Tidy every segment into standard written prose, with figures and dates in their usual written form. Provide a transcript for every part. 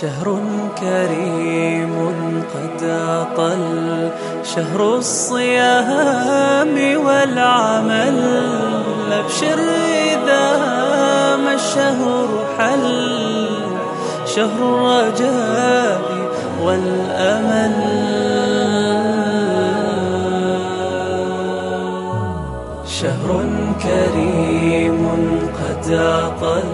شهر كريم قد أطل، شهر الصيام والعمل، أبشر إذا ما الشهر حل، شهر الرجاء والأمل. شهر كريم قد أطل،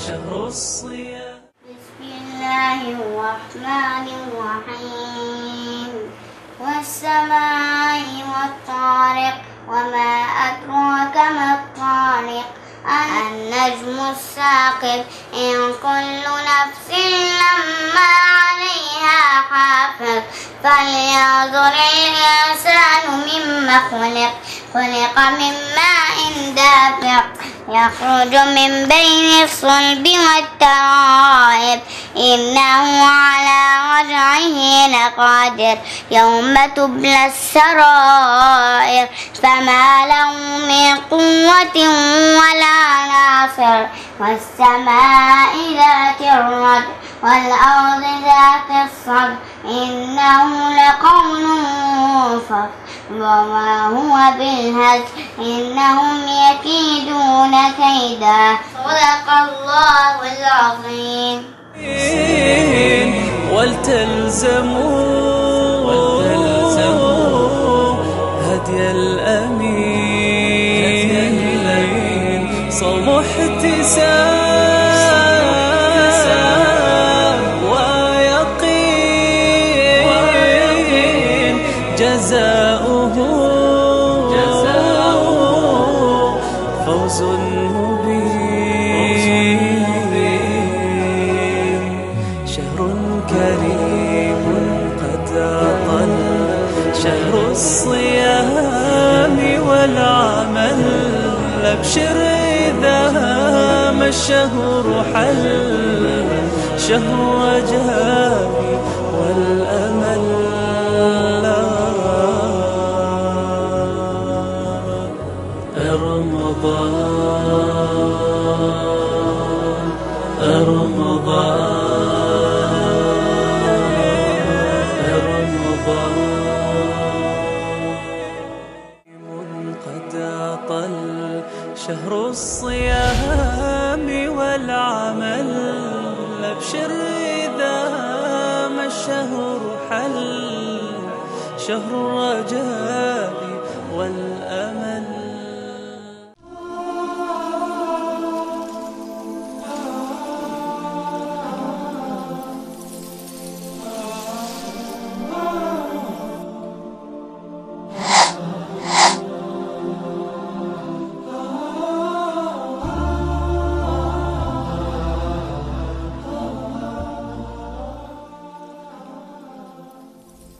شهر الصيام. بسم الله الرحمن الرحيم. والسماء والطارق وما أدراك ما الطارق، النجم الثاقب، إن كل نفس لما عليها حافظ، فلينظر الإنسان مما خلق، خلق من ماء دافق، يخرج من بين الصلب والترائب، إنه على رجعه لقادر، يوم تبلى السرائر، فما له من قوة ولا ناصر. والسماء ذات الرجع والأرض ذات الصدع، إنه لقول فصل وما هو بالهزل، إنهم يكيدون كيدا. صدق الله العظيم. والتلزموا هدي الأمين، صوم احتساب ويقين، جزاؤه فوز مبين. شهر كريم قد أطل، شهر الصيام والعمل، أبشر إذا ما الشهر حل، شهر الرجاء والأمل. رمضان قد أطل، شهر الصيام والعمل، أبشر إذا ما الشهر حل، شهر الرجاء والأمل.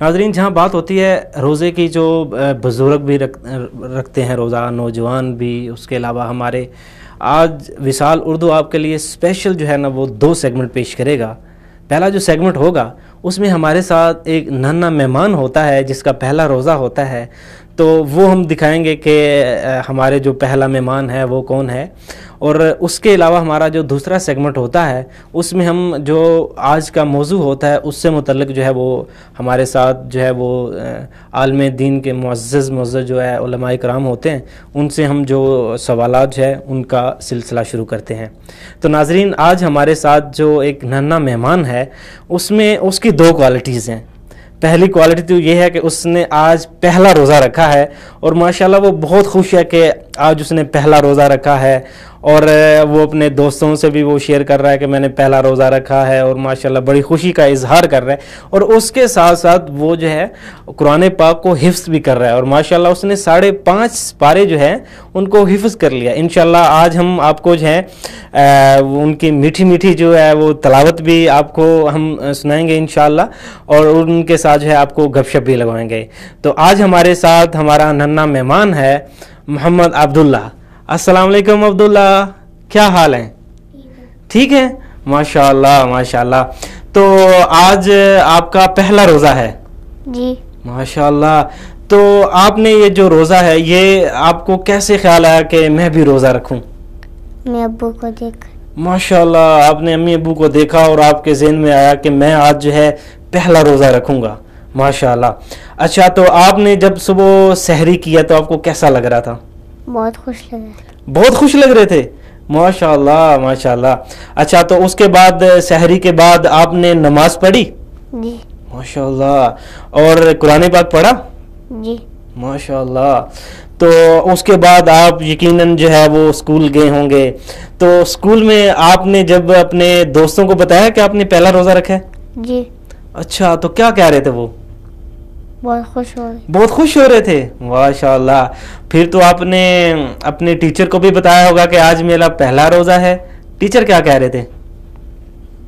ناظرین جہاں بات ہوتی ہے روزے کی، جو بزرگ بھی رکھتے ہیں روزہ، نوجوان بھی، اس کے علاوہ ہمارے آج وصال اردو آپ کے لیے اسپیشل جو ہے نا وہ 2 سیگمنٹ پیش کرے گا. پہلا جو سیگمنٹ ہوگا اس میں ہمارے ساتھ ایک ننھا مہمان ہوتا ہے جس کا پہلا روزہ ہوتا ہے، تو وہ ہم دکھائیں گے کہ ہمارے جو پہلا مہمان ہے وہ کون ہے. اور اس کے علاوہ ہمارا جو دوسرا سیگمنٹ ہوتا ہے اس میں ہم جو آج کا موضوع ہوتا ہے اس سے متعلق جو ہے وہ ہمارے ساتھ جو ہے وہ عالم دین کے معزز جو ہے علماء کرام ہوتے ہیں، ان سے ہم جو سوالات جو ہے ان کا سلسلہ شروع کرتے ہیں. تو ناظرین آج ہمارے ساتھ جو ایک ننھا مہمان ہے اس میں اس کی 2 کوالٹیز ہیں. پہلی کوالٹی تو یہ ہے کہ اس نے آج پہلا روزہ رکھا ہے اور ماشاءاللہ وہ بہت خوش ہے کہ آج اس نے پہلا روزہ رکھا ہے، اور وہ اپنے دوستوں سے بھی وہ شیئر کر رہا ہے کہ میں نے پہلا روزہ رکھا ہے، اور ماشاءاللہ بڑی خوشی کا اظہار کر رہا ہے. اور اس کے ساتھ ساتھ وہ جو ہے قرآن پاک کو حفظ بھی کر رہا ہے، اور ماشاءاللہ اس نے 5.5 پارے جو ہیں ان کو حفظ کر لیا. انشاءاللہ آج ہم آپ کو جو ہے ان کی میٹھی میٹھی جو ہے وہ تلاوت بھی آپ کو ہم سنائیں گے انشاءاللہ، اور ان کے ساتھ جو ہے آپ کو گپ شپ بھی لگوائیں گے. تو آج ہمارے ساتھ ہمارا ننھا مہمان ہے محمد عبداللہ. السلام علیکم عبداللہ، کیا حال ہیں؟ ٹھیک ہے، ماشاءاللہ ماشاءاللہ. تو آج آپ کا پہلا روزہ ہے؟ جی ماشاءاللہ. تو آپ نے یہ جو روزہ ہے یہ آپ کو کیسے خیال آیا کہ میں بھی روزہ رکھوں؟ میں ابو کو دیکھ. ماشاءاللہ آپ نے امی ابو کو دیکھا اور آپ کے ذہن میں آیا کہ میں آج جو ہے پہلا روزہ رکھوں گا. ماشاءاللہ. اچھا تو آپ نے جب صبح سحری کیا تو آپ کو کیسا لگ رہا تھا؟ بہت خوش لگا. بہت خوش لگ رہے تھے؟ ماشاءاللہ ماشاءاللہ. اچھا تو اس کے بعد سحری کے بعد آپ نے نماز پڑھی؟ جی ماشاءاللہ. اور قرآن پاک پڑھا؟ جی ماشاءاللہ. تو اس کے بعد آپ یقیناً جو ہے وہ اسکول گئے ہوں گے، تو اسکول میں آپ نے جب اپنے دوستوں کو بتایا کہ آپ نے پہلا روزہ رکھا ہے؟ جی. اچھا تو کیا کہہ رہے تھے وہ؟ بہت خوش ہو گئے. بہت خوش ہو رہے تھے. ماشاءاللہ. پھر تو آپ نے اپنے ٹیچر کو بھی بتایا ہوگا کہ آج میرا پہلا روزہ ہے. ٹیچر کیا کہہ رہے تھے؟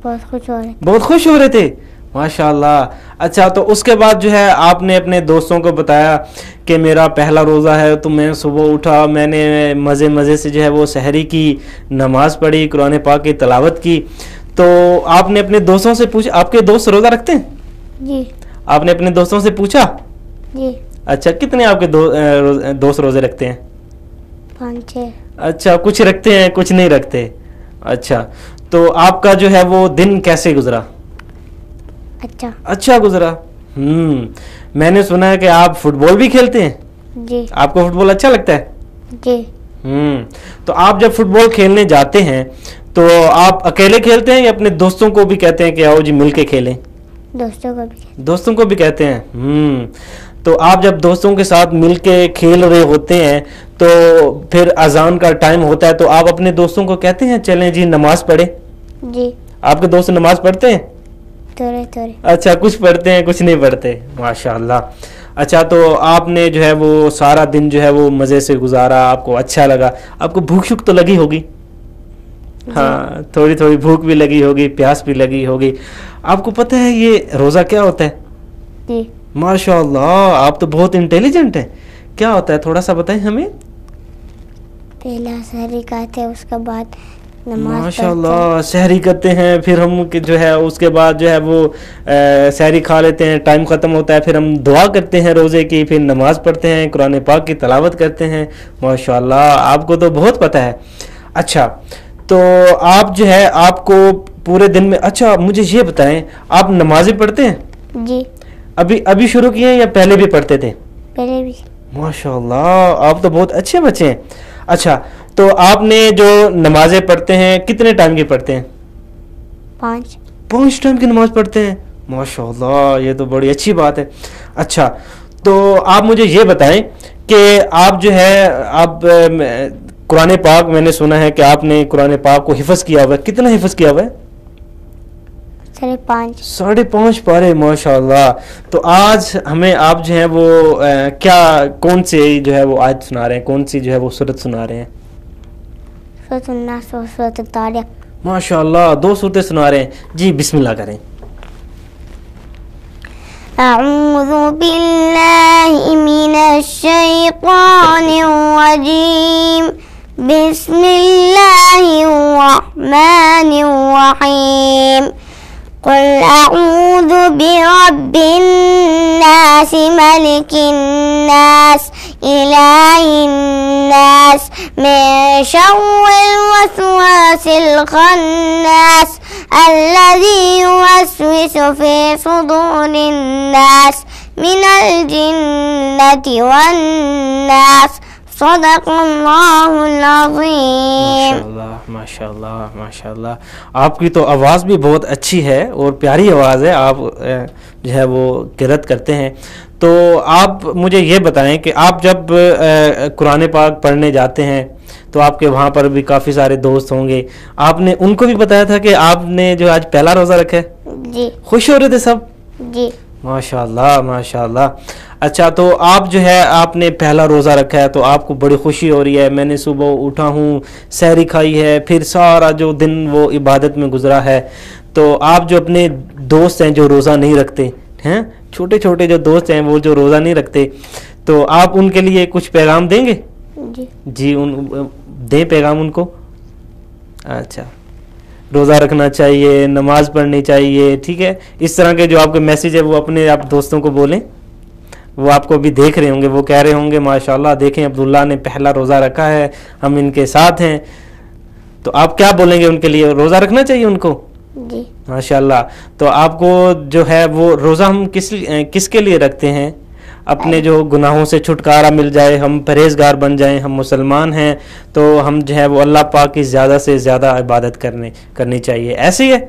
بہت خوش ہو رہے. بہت خوش ہو رہے تھے. ماشاءاللہ. اچھا تو اس کے بعد جو ہے آپ نے اپنے دوستوں کو بتایا کہ میرا پہلا روزہ ہے، تو میں صبح اٹھا، میں نے مزے سے جو ہے وہ سحری کی، نماز پڑھی، قرآن پاک کی تلاوت کی. تو آپ نے اپنے دوستوں سے پوچھا، آپ کے دوست روزہ رکھتے ہیں؟ جی. آپ نے اپنے دوستوں سے پوچھا؟ جی. اچھا کتنے آپ کے دوست روزے رکھتے ہیں؟ 5-6. اچھا کچھ رکھتے ہیں کچھ نہیں رکھتے. اچھا تو آپ کا جو ہے وہ دن کیسے گزرا؟ اچھا گزرا. میں نے سنا ہے کہ آپ فٹ بال بھی کھیلتے ہیں. جی. آپ کو فٹ بال اچھا لگتا ہے؟ جی. تو آپ جب فٹ بال کھیلنے جاتے ہیں تو آپ اکیلے کھیلتے ہیں یا اپنے دوستوں کو بھی کہتے ہیں کہ آؤ جی مل کے کھیلیں؟ دوستوں کو بھی کہتے ہیں. تو آپ جب دوستوں کے ساتھ مل کے کھیل رہے ہوتے ہیں تو پھر اذان کا ٹائم ہوتا ہے تو آپ اپنے دوستوں کو کہتے ہیں چلیں جی نماز پڑھیں؟ جی. آپ کے دوست نماز پڑھتے ہیں؟ تھوڑے. اچھا کچھ پڑھتے ہیں کچھ نہیں پڑھتے. ماشاءاللہ. اچھا تو آپ نے جو ہے وہ سارا دن جو ہے وہ مزے سے گزارا، آپ کو اچھا لگا. آپ کو بھوک شک تو لگی ہوگی؟ ہاں تھوڑی بھوک بھی لگی ہوگی، پیاس بھی لگی ہوگی. آپ کو پتہ ہے یہ روزہ کیا ہوتا ہے؟ جی. ماشاءاللہ آپ تو بہت انٹیلیجنٹ ہیں. کیا ہوتا ہے تھوڑا سا بتائیں ہمیں. پہلا سحری کھاتے ہیں، اس کے بعد نماز. ماشاءاللہ سحری کرتے ہیں، پھر ہم جو ہے اس کے بعد جو ہے وہ سحری کھا لیتے ہیں، ٹائم ختم ہوتا ہے، پھر ہم دعا کرتے ہیں روزے کی، پھر نماز پڑھتے ہیں، قرآن پاک کی تلاوت کرتے ہیں. ماشاءاللہ آپ کو تو بہت پتہ ہے. اچھا تو آپ جو ہے آپ کو پورے دن میں، اچھا مجھے یہ بتائیں آپ نمازیں پڑھتے ہیں؟ جی. ابھی شروع کیے ہیں یا پہلے بھی پڑھتے تھے؟ پہلے بھی. ماشاءاللہ آپ تو بہت اچھے بچے ہیں. اچھا تو آپ نے جو نمازیں پڑھتے ہیں کتنے ٹائم کی پڑھتے ہیں؟ 5 ٹائم کی نماز پڑھتے ہیں. ماشاءاللہ یہ تو بڑی اچھی بات ہے. اچھا تو آپ مجھے یہ بتائیں کہ آپ جو ہے آپ قرآن پاک، میں نے سنا ہے کہ آپ نے قرآن پاک کو حفظ کیا ہوا ہے. کتنا حفظ کیا ہوا ہے؟ 5.5 پارے. ماشاءاللہ. تو آج ہمیں آپ جو ہیں وہ کون سے جو ہے وہ آیت سنا رہے ہیں، کون سی جو ہے وہ سورت سنا رہے ہیں؟ سورۃ الناس اور سورۃ الطارق. ماشاءاللہ 2 سورتیں سنا رہے ہیں. جی بسم اللہ کریں. أعوذ بالله من الشيطان الرجيم بسم الله الرحمن الرحيم قل أعوذ برب الناس ملك الناس إله الناس من شر الوسواس الخناس الذي يوسوس في صدور الناس من الجنة والناس صدق اللہ العظیم. ماشاء اللہ ماشاء اللہ. آپ کی تو آواز بھی بہت اچھی ہے اور پیاری آواز ہے. آپ جو ہے وہ قرأت کرتے ہیں. تو آپ مجھے یہ بتائیں کہ آپ جب قرآن پاک پڑھنے جاتے ہیں تو آپ کے وہاں پر بھی کافی سارے دوست ہوں گے. آپ نے ان کو بھی بتایا تھا کہ آپ نے جو آج پہلا روزہ رکھا ہے؟ جی. خوش ہو رہے تھے سب؟ جی. ماشاء اللہ ماشاء اللہ. اچھا تو آپ جو ہے آپ نے پہلا روزہ رکھا ہے تو آپ کو بڑی خوشی ہو رہی ہے. میں نے صبح اٹھا ہوں, سحری کھائی ہے, پھر سارا جو دن وہ عبادت میں گزرا ہے. تو آپ جو اپنے دوست ہیں جو روزہ نہیں رکھتے ہیں, چھوٹے چھوٹے جو دوست ہیں وہ جو روزہ نہیں رکھتے, تو آپ ان کے لیے کچھ پیغام دیں گے؟ جی. جی دیں پیغام ان کو. اچھا, روزہ رکھنا چاہیے, نماز پڑھنی چاہیے, ٹھیک ہے. اس طرح کے جو آپ کے میسیج ہے وہ اپنے آپ دوستوں کو بولیں. وہ آپ کو بھی دیکھ رہے ہوں گے, وہ کہہ رہے ہوں گے ماشاءاللہ دیکھیں عبداللہ نے پہلا روزہ رکھا ہے, ہم ان کے ساتھ ہیں. تو آپ کیا بولیں گے ان کے لیے؟ روزہ رکھنا چاہیے ان کو. جی. ماشاءاللہ. تو آپ کو جو ہے وہ روزہ ہم کس کے لیے رکھتے ہیں؟ اپنے جو گناہوں سے چھٹکارا مل جائے, ہم پرہیزگار بن جائیں, ہم مسلمان ہیں تو ہم جو ہے وہ اللہ پاک کی زیادہ سے زیادہ عبادت کرنی چاہیے. ایسے ہی ہے؟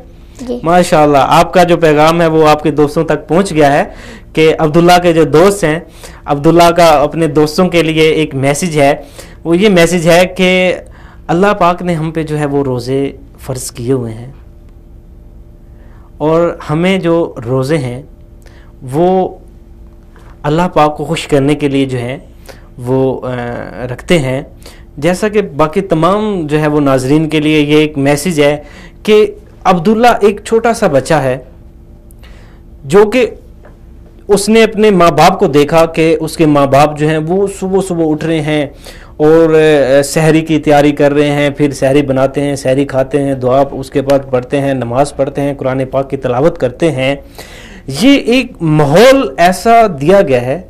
جی. ماشاءاللہ. آپ کا جو پیغام ہے وہ آپ کے دوستوں تک پہنچ گیا ہے کہ عبداللہ کے جو دوست ہیں, عبداللہ کا اپنے دوستوں کے لیے ایک میسیج ہے. وہ یہ میسیج ہے کہ اللہ پاک نے ہم پہ جو ہے وہ روزے فرض کیے ہوئے ہیں, اور ہمیں جو روزے ہیں وہ اللہ پاک کو خوش کرنے کے لیے جو ہے وہ رکھتے ہیں. جیسا کہ باقی تمام جو ہے وہ ناظرین کے لیے یہ ایک میسیج ہے کہ عبداللہ ایک چھوٹا سا بچہ ہے جو کہ اس نے اپنے ماں باپ کو دیکھا کہ اس کے ماں باپ جو ہیں وہ صبح صبح اٹھ رہے ہیں اور سحری کی تیاری کر رہے ہیں, پھر سحری بناتے ہیں, سحری کھاتے ہیں, دعا اس کے بعد پڑھتے ہیں, نماز پڑھتے ہیں, قرآن پاک کی تلاوت کرتے ہیں. یہ ایک ماحول ایسا دیا گیا ہے,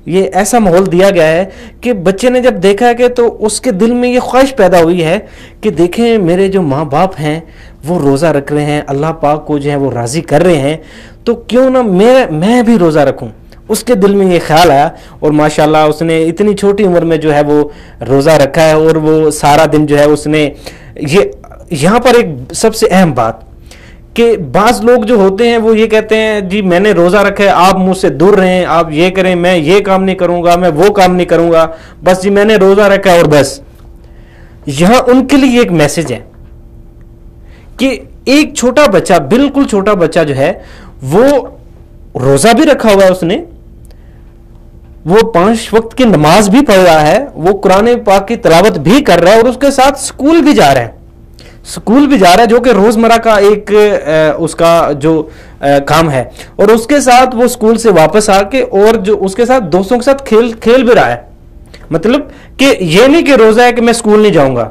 یہ ایسا ماحول دیا گیا ہے کہ بچے نے جب دیکھا ہے کہ تو اس کے دل میں یہ خواہش پیدا ہوئی ہے کہ دیکھیں میرے جو ماں باپ ہیں وہ روزہ رکھ رہے ہیں, اللہ پاک کو جو ہے وہ راضی کر رہے ہیں, تو کیوں نہ میں بھی روزہ رکھوں. اس کے دل میں یہ خیال آیا اور ماشاءاللہ اس نے اتنی چھوٹی عمر میں جو ہے وہ روزہ رکھا ہے. اور وہ سارا دن جو ہے اس نے یہاں پر ایک سب سے اہم بات کہ بعض لوگ جو ہوتے ہیں وہ یہ کہتے ہیں جی میں نے روزہ رکھا ہے, آپ مجھ سے دور رہیں, آپ یہ کریں, میں یہ کام نہیں کروں گا, میں وہ کام نہیں کروں گا, بس جی میں نے روزہ رکھا ہے اور بس. یہاں ان کے لیے ایک میسج ہے کہ ایک چھوٹا بچہ, بالکل چھوٹا بچہ جو ہے وہ روزہ بھی رکھا ہوا ہے, اس نے وہ 5 وقت کی نماز بھی پڑھ رہا ہے, وہ قرآن پاک کی تلاوت بھی کر رہا ہے, اور اس کے ساتھ سکول بھی جا رہا ہے, جو کہ روزمرہ کا ایک اس کا جو کام ہے. اور اس کے ساتھ وہ سکول سے واپس آ کے اور جو اس کے ساتھ دوستوں کے ساتھ کھیل بھی رہا ہے. مطلب کہ یہ نہیں کہ روزہ ہے کہ میں سکول نہیں جاؤں گا,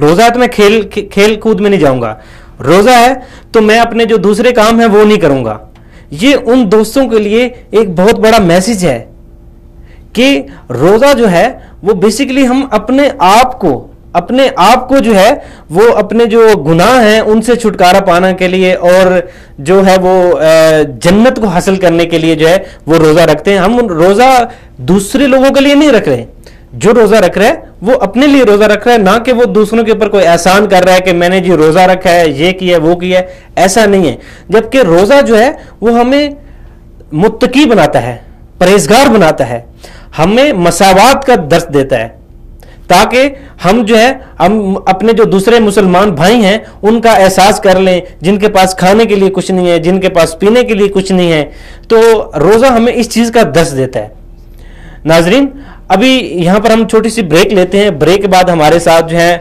روزہ ہے تو میں کھیل کود میں نہیں جاؤں گا, روزہ ہے تو میں اپنے جو دوسرے کام ہیں وہ نہیں کروں گا. یہ ان دوستوں کے لیے ایک بہت بڑا میسج ہے کہ روزہ جو ہے وہ بیسیکلی ہم اپنے آپ کو جو ہے وہ اپنے جو گناہ ہیں ان سے چھٹکارا پانے کے لیے اور جو ہے وہ جنت کو حاصل کرنے کے لیے جو ہے وہ روزہ رکھتے ہیں. ہم روزہ دوسرے لوگوں کے لیے نہیں رکھ رہے, جو روزہ رکھ رہا ہے وہ اپنے لیے روزہ رکھ رہا ہے, نہ کہ وہ دوسروں کے اوپر کوئی احسان کر رہا ہے کہ میں نے جی روزہ رکھا ہے, یہ کیا ہے, وہ کیا ہے. ایسا نہیں ہے. جبکہ روزہ جو ہے وہ ہمیں متقی بناتا ہے, پرہیزگار بناتا ہے, ہمیں مساوات کا درس دیتا ہے, تاکہ ہم جو ہے ہم اپنے جو دوسرے مسلمان بھائی ہیں ان کا احساس کر لیں, جن کے پاس کھانے کے لیے کچھ نہیں ہے, جن کے پاس پینے کے لیے کچھ نہیں ہے. تو روزہ ہمیں اس چیز کا درس دیتا ہے. ناظرین ابھی یہاں پر ہم چھوٹی سی بریک لیتے ہیں, بریک کے بعد ہمارے ساتھ جو ہیں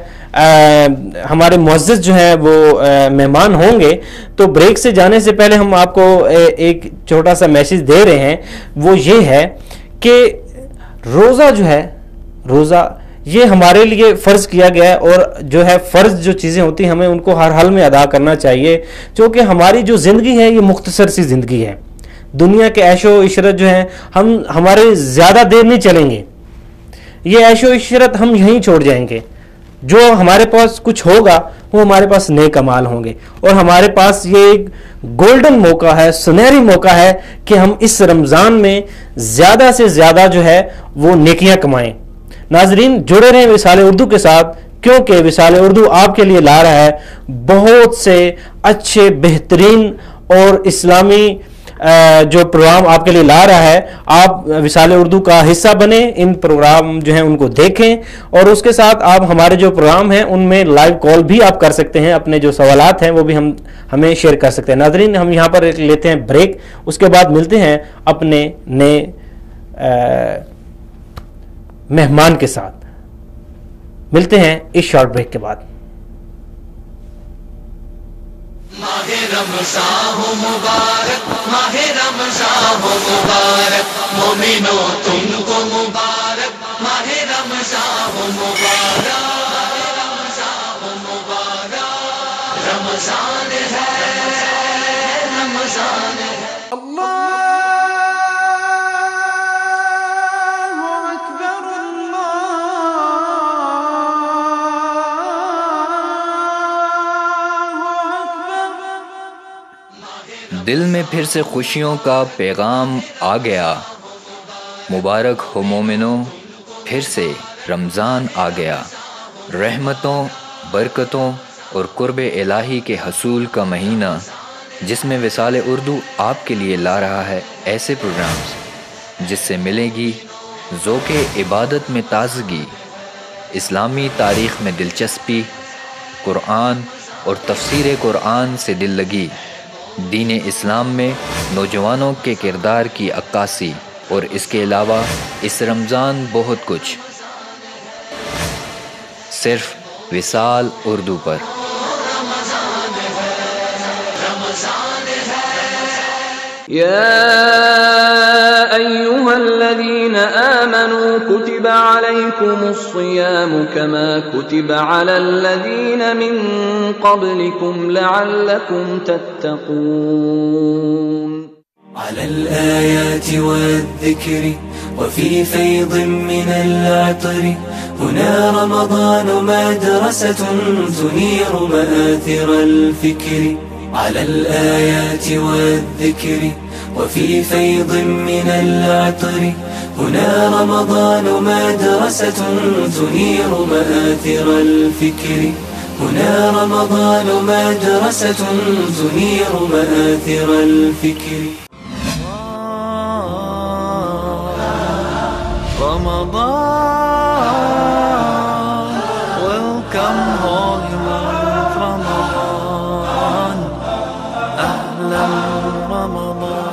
ہمارے معزز جو ہیں وہ مہمان ہوں گے. تو بریک سے جانے سے پہلے ہم آپ کو ایک چھوٹا سا میسیج دے رہے ہیں, وہ یہ ہے کہ روزہ جو ہے, روزہ یہ ہمارے لیے فرض کیا گیا ہے, اور جو ہے فرض جو چیزیں ہوتی ہیں ہمیں ان کو ہر حال میں ادا کرنا چاہیے, کیونکہ ہماری جو زندگی ہے یہ مختصر سی زندگی ہے. دنیا کے عیش و عشرت جو ہیں ہمارے زیادہ دیر نہیں چلیں گے, یہ عیش و عشرت ہم یہیں چھوڑ جائیں گے. جو ہمارے پاس کچھ ہوگا وہ ہمارے پاس نیک اعمال ہوں گے, اور ہمارے پاس یہ ایک گولڈن موقع ہے, سنہری موقع ہے کہ ہم اس رمضان میں زیادہ سے زیادہ جو ہے وہ نیکیاں کمائیں. ناظرین جڑے رہیں وصال اردو کے ساتھ, کیونکہ وصال اردو آپ کے لیے لا رہا ہے بہت سے اچھے بہترین اور اسلامی جو پروگرام آپ کے لیے لا رہا ہے. آپ وصال اردو کا حصہ بنیں, ان پروگرام جو ہیں ان کو دیکھیں, اور اس کے ساتھ آپ ہمارے جو پروگرام ہیں ان میں لائیو کال بھی آپ کر سکتے ہیں, اپنے جو سوالات ہیں وہ بھی ہمیں شیئر کر سکتے ہیں. ناظرین ہم یہاں پر لیتے ہیں بریک, اس کے بعد ملتے ہیں اپنے نئے مہمان کے ساتھ. ملتے ہیں اس شارٹ بریک کے بعد. ماہ رمضان ہو مبارک, ماہ رمضان ہو مبارک, مومنو تم کو مبارک, ماہ رمضان ہو مبارک, رمضان ہو مبارک, رمضان ہے, رمضان ہے. دل میں پھر سے خوشیوں کا پیغام آ گیا, مبارک ہو مومنوں پھر سے رمضان آ گیا. رحمتوں, برکتوں اور قرب الہی کے حصول کا مہینہ, جس میں وصال اردو آپ کے لیے لا رہا ہے ایسے پروگرامز جس سے ملے گی ذوق عبادت میں تازگی, اسلامی تاریخ میں دلچسپی, قرآن اور تفسیر قرآن سے دل لگی, دین اسلام میں نوجوانوں کے کردار کی عکاسی, اور اس کے علاوہ اس رمضان بہت کچھ, صرف وصال اردو پر. يا أيها الذين آمنوا كتب عليكم الصيام كما كتب على الذين من قبلكم لعلكم تتقون. على الآيات والذكر وفي فيض من العطر, هنا رمضان مدرسة تنير مآثر الفكر. على الآيات والذكر وفي فيض من العطر, هنا رمضان مدرسة تنير مآثر الفكر. هنا رمضان مدرسة تنير مآثر الفكر. Ramadan, welcome holy month Ramadan, ahlan Ramadan.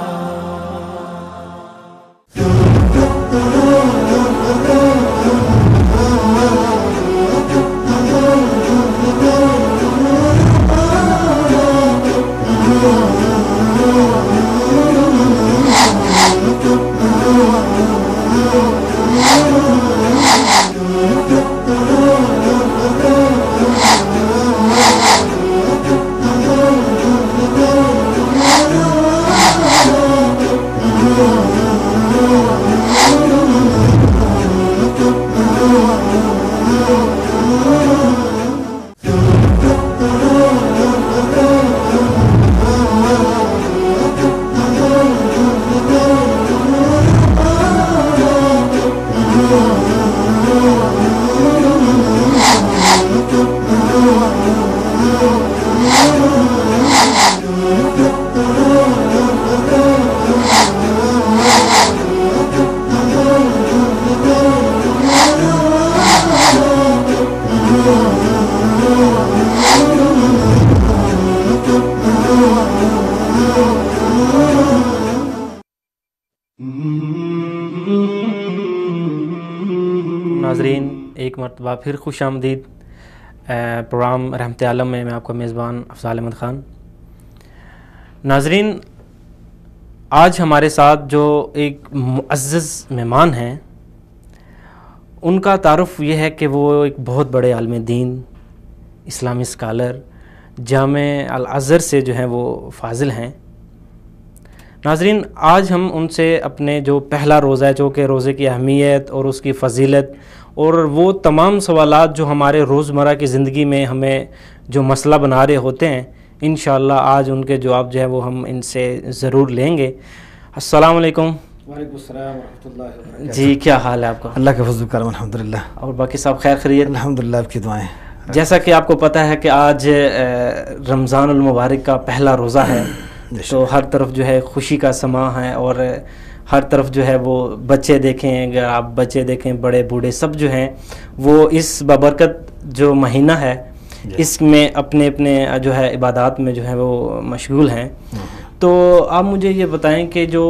ناظرین ایک مرتبہ پھر خوش آمدید. پروگرام رحمت عالم میں آپ کا میزبان افضال احمد خان۔ ناظرین، آج ہمارے ساتھ جو ایک معزز مہمان ہیں، ان کا تعارف یہ ہے کہ وہ ایک بہت بڑے عالم دین، اسلامی اسکالر، جامع الازہر سے جو ہیں وہ فاضل ہیں۔ ناظرین، آج ہم ان سے اپنے جو پہلا روزہ ہے، جو کہ روزے کی اہمیت اور اس کی فضیلت اور وہ تمام سوالات جو ہمارے روزمرہ کی زندگی میں ہمیں جو مسئلہ بنا رہے ہوتے ہیں، انشاءاللہ آج ان کے جواب جو ہے وہ ہم ان سے ضرور لیں گے۔ السلام علیکم۔ وعلیکم السلام ورحمۃ اللہ وبرکاتہ۔ جی، کیا حال ہے آپ کا؟ اللہ کے فضل و کرم، الحمدللہ۔ اور باقی سب خیر خیریت؟ الحمدللہ، آپ کی دعائیں۔ جیسا کہ آپ کو پتہ ہے کہ آج رمضان المبارک کا پہلا روزہ ہے، تو ہر طرف جو ہے خوشی کا سماں ہے، اور ہر طرف جو ہے وہ بچے دیکھیں، اگر آپ بچے دیکھیں، بڑے بوڑھے سب جو ہیں وہ اس بابرکت جو مہینہ ہے اس میں اپنے اپنے جو ہے عبادات میں جو ہے وہ مشغول ہیں۔ تو آپ مجھے یہ بتائیں کہ جو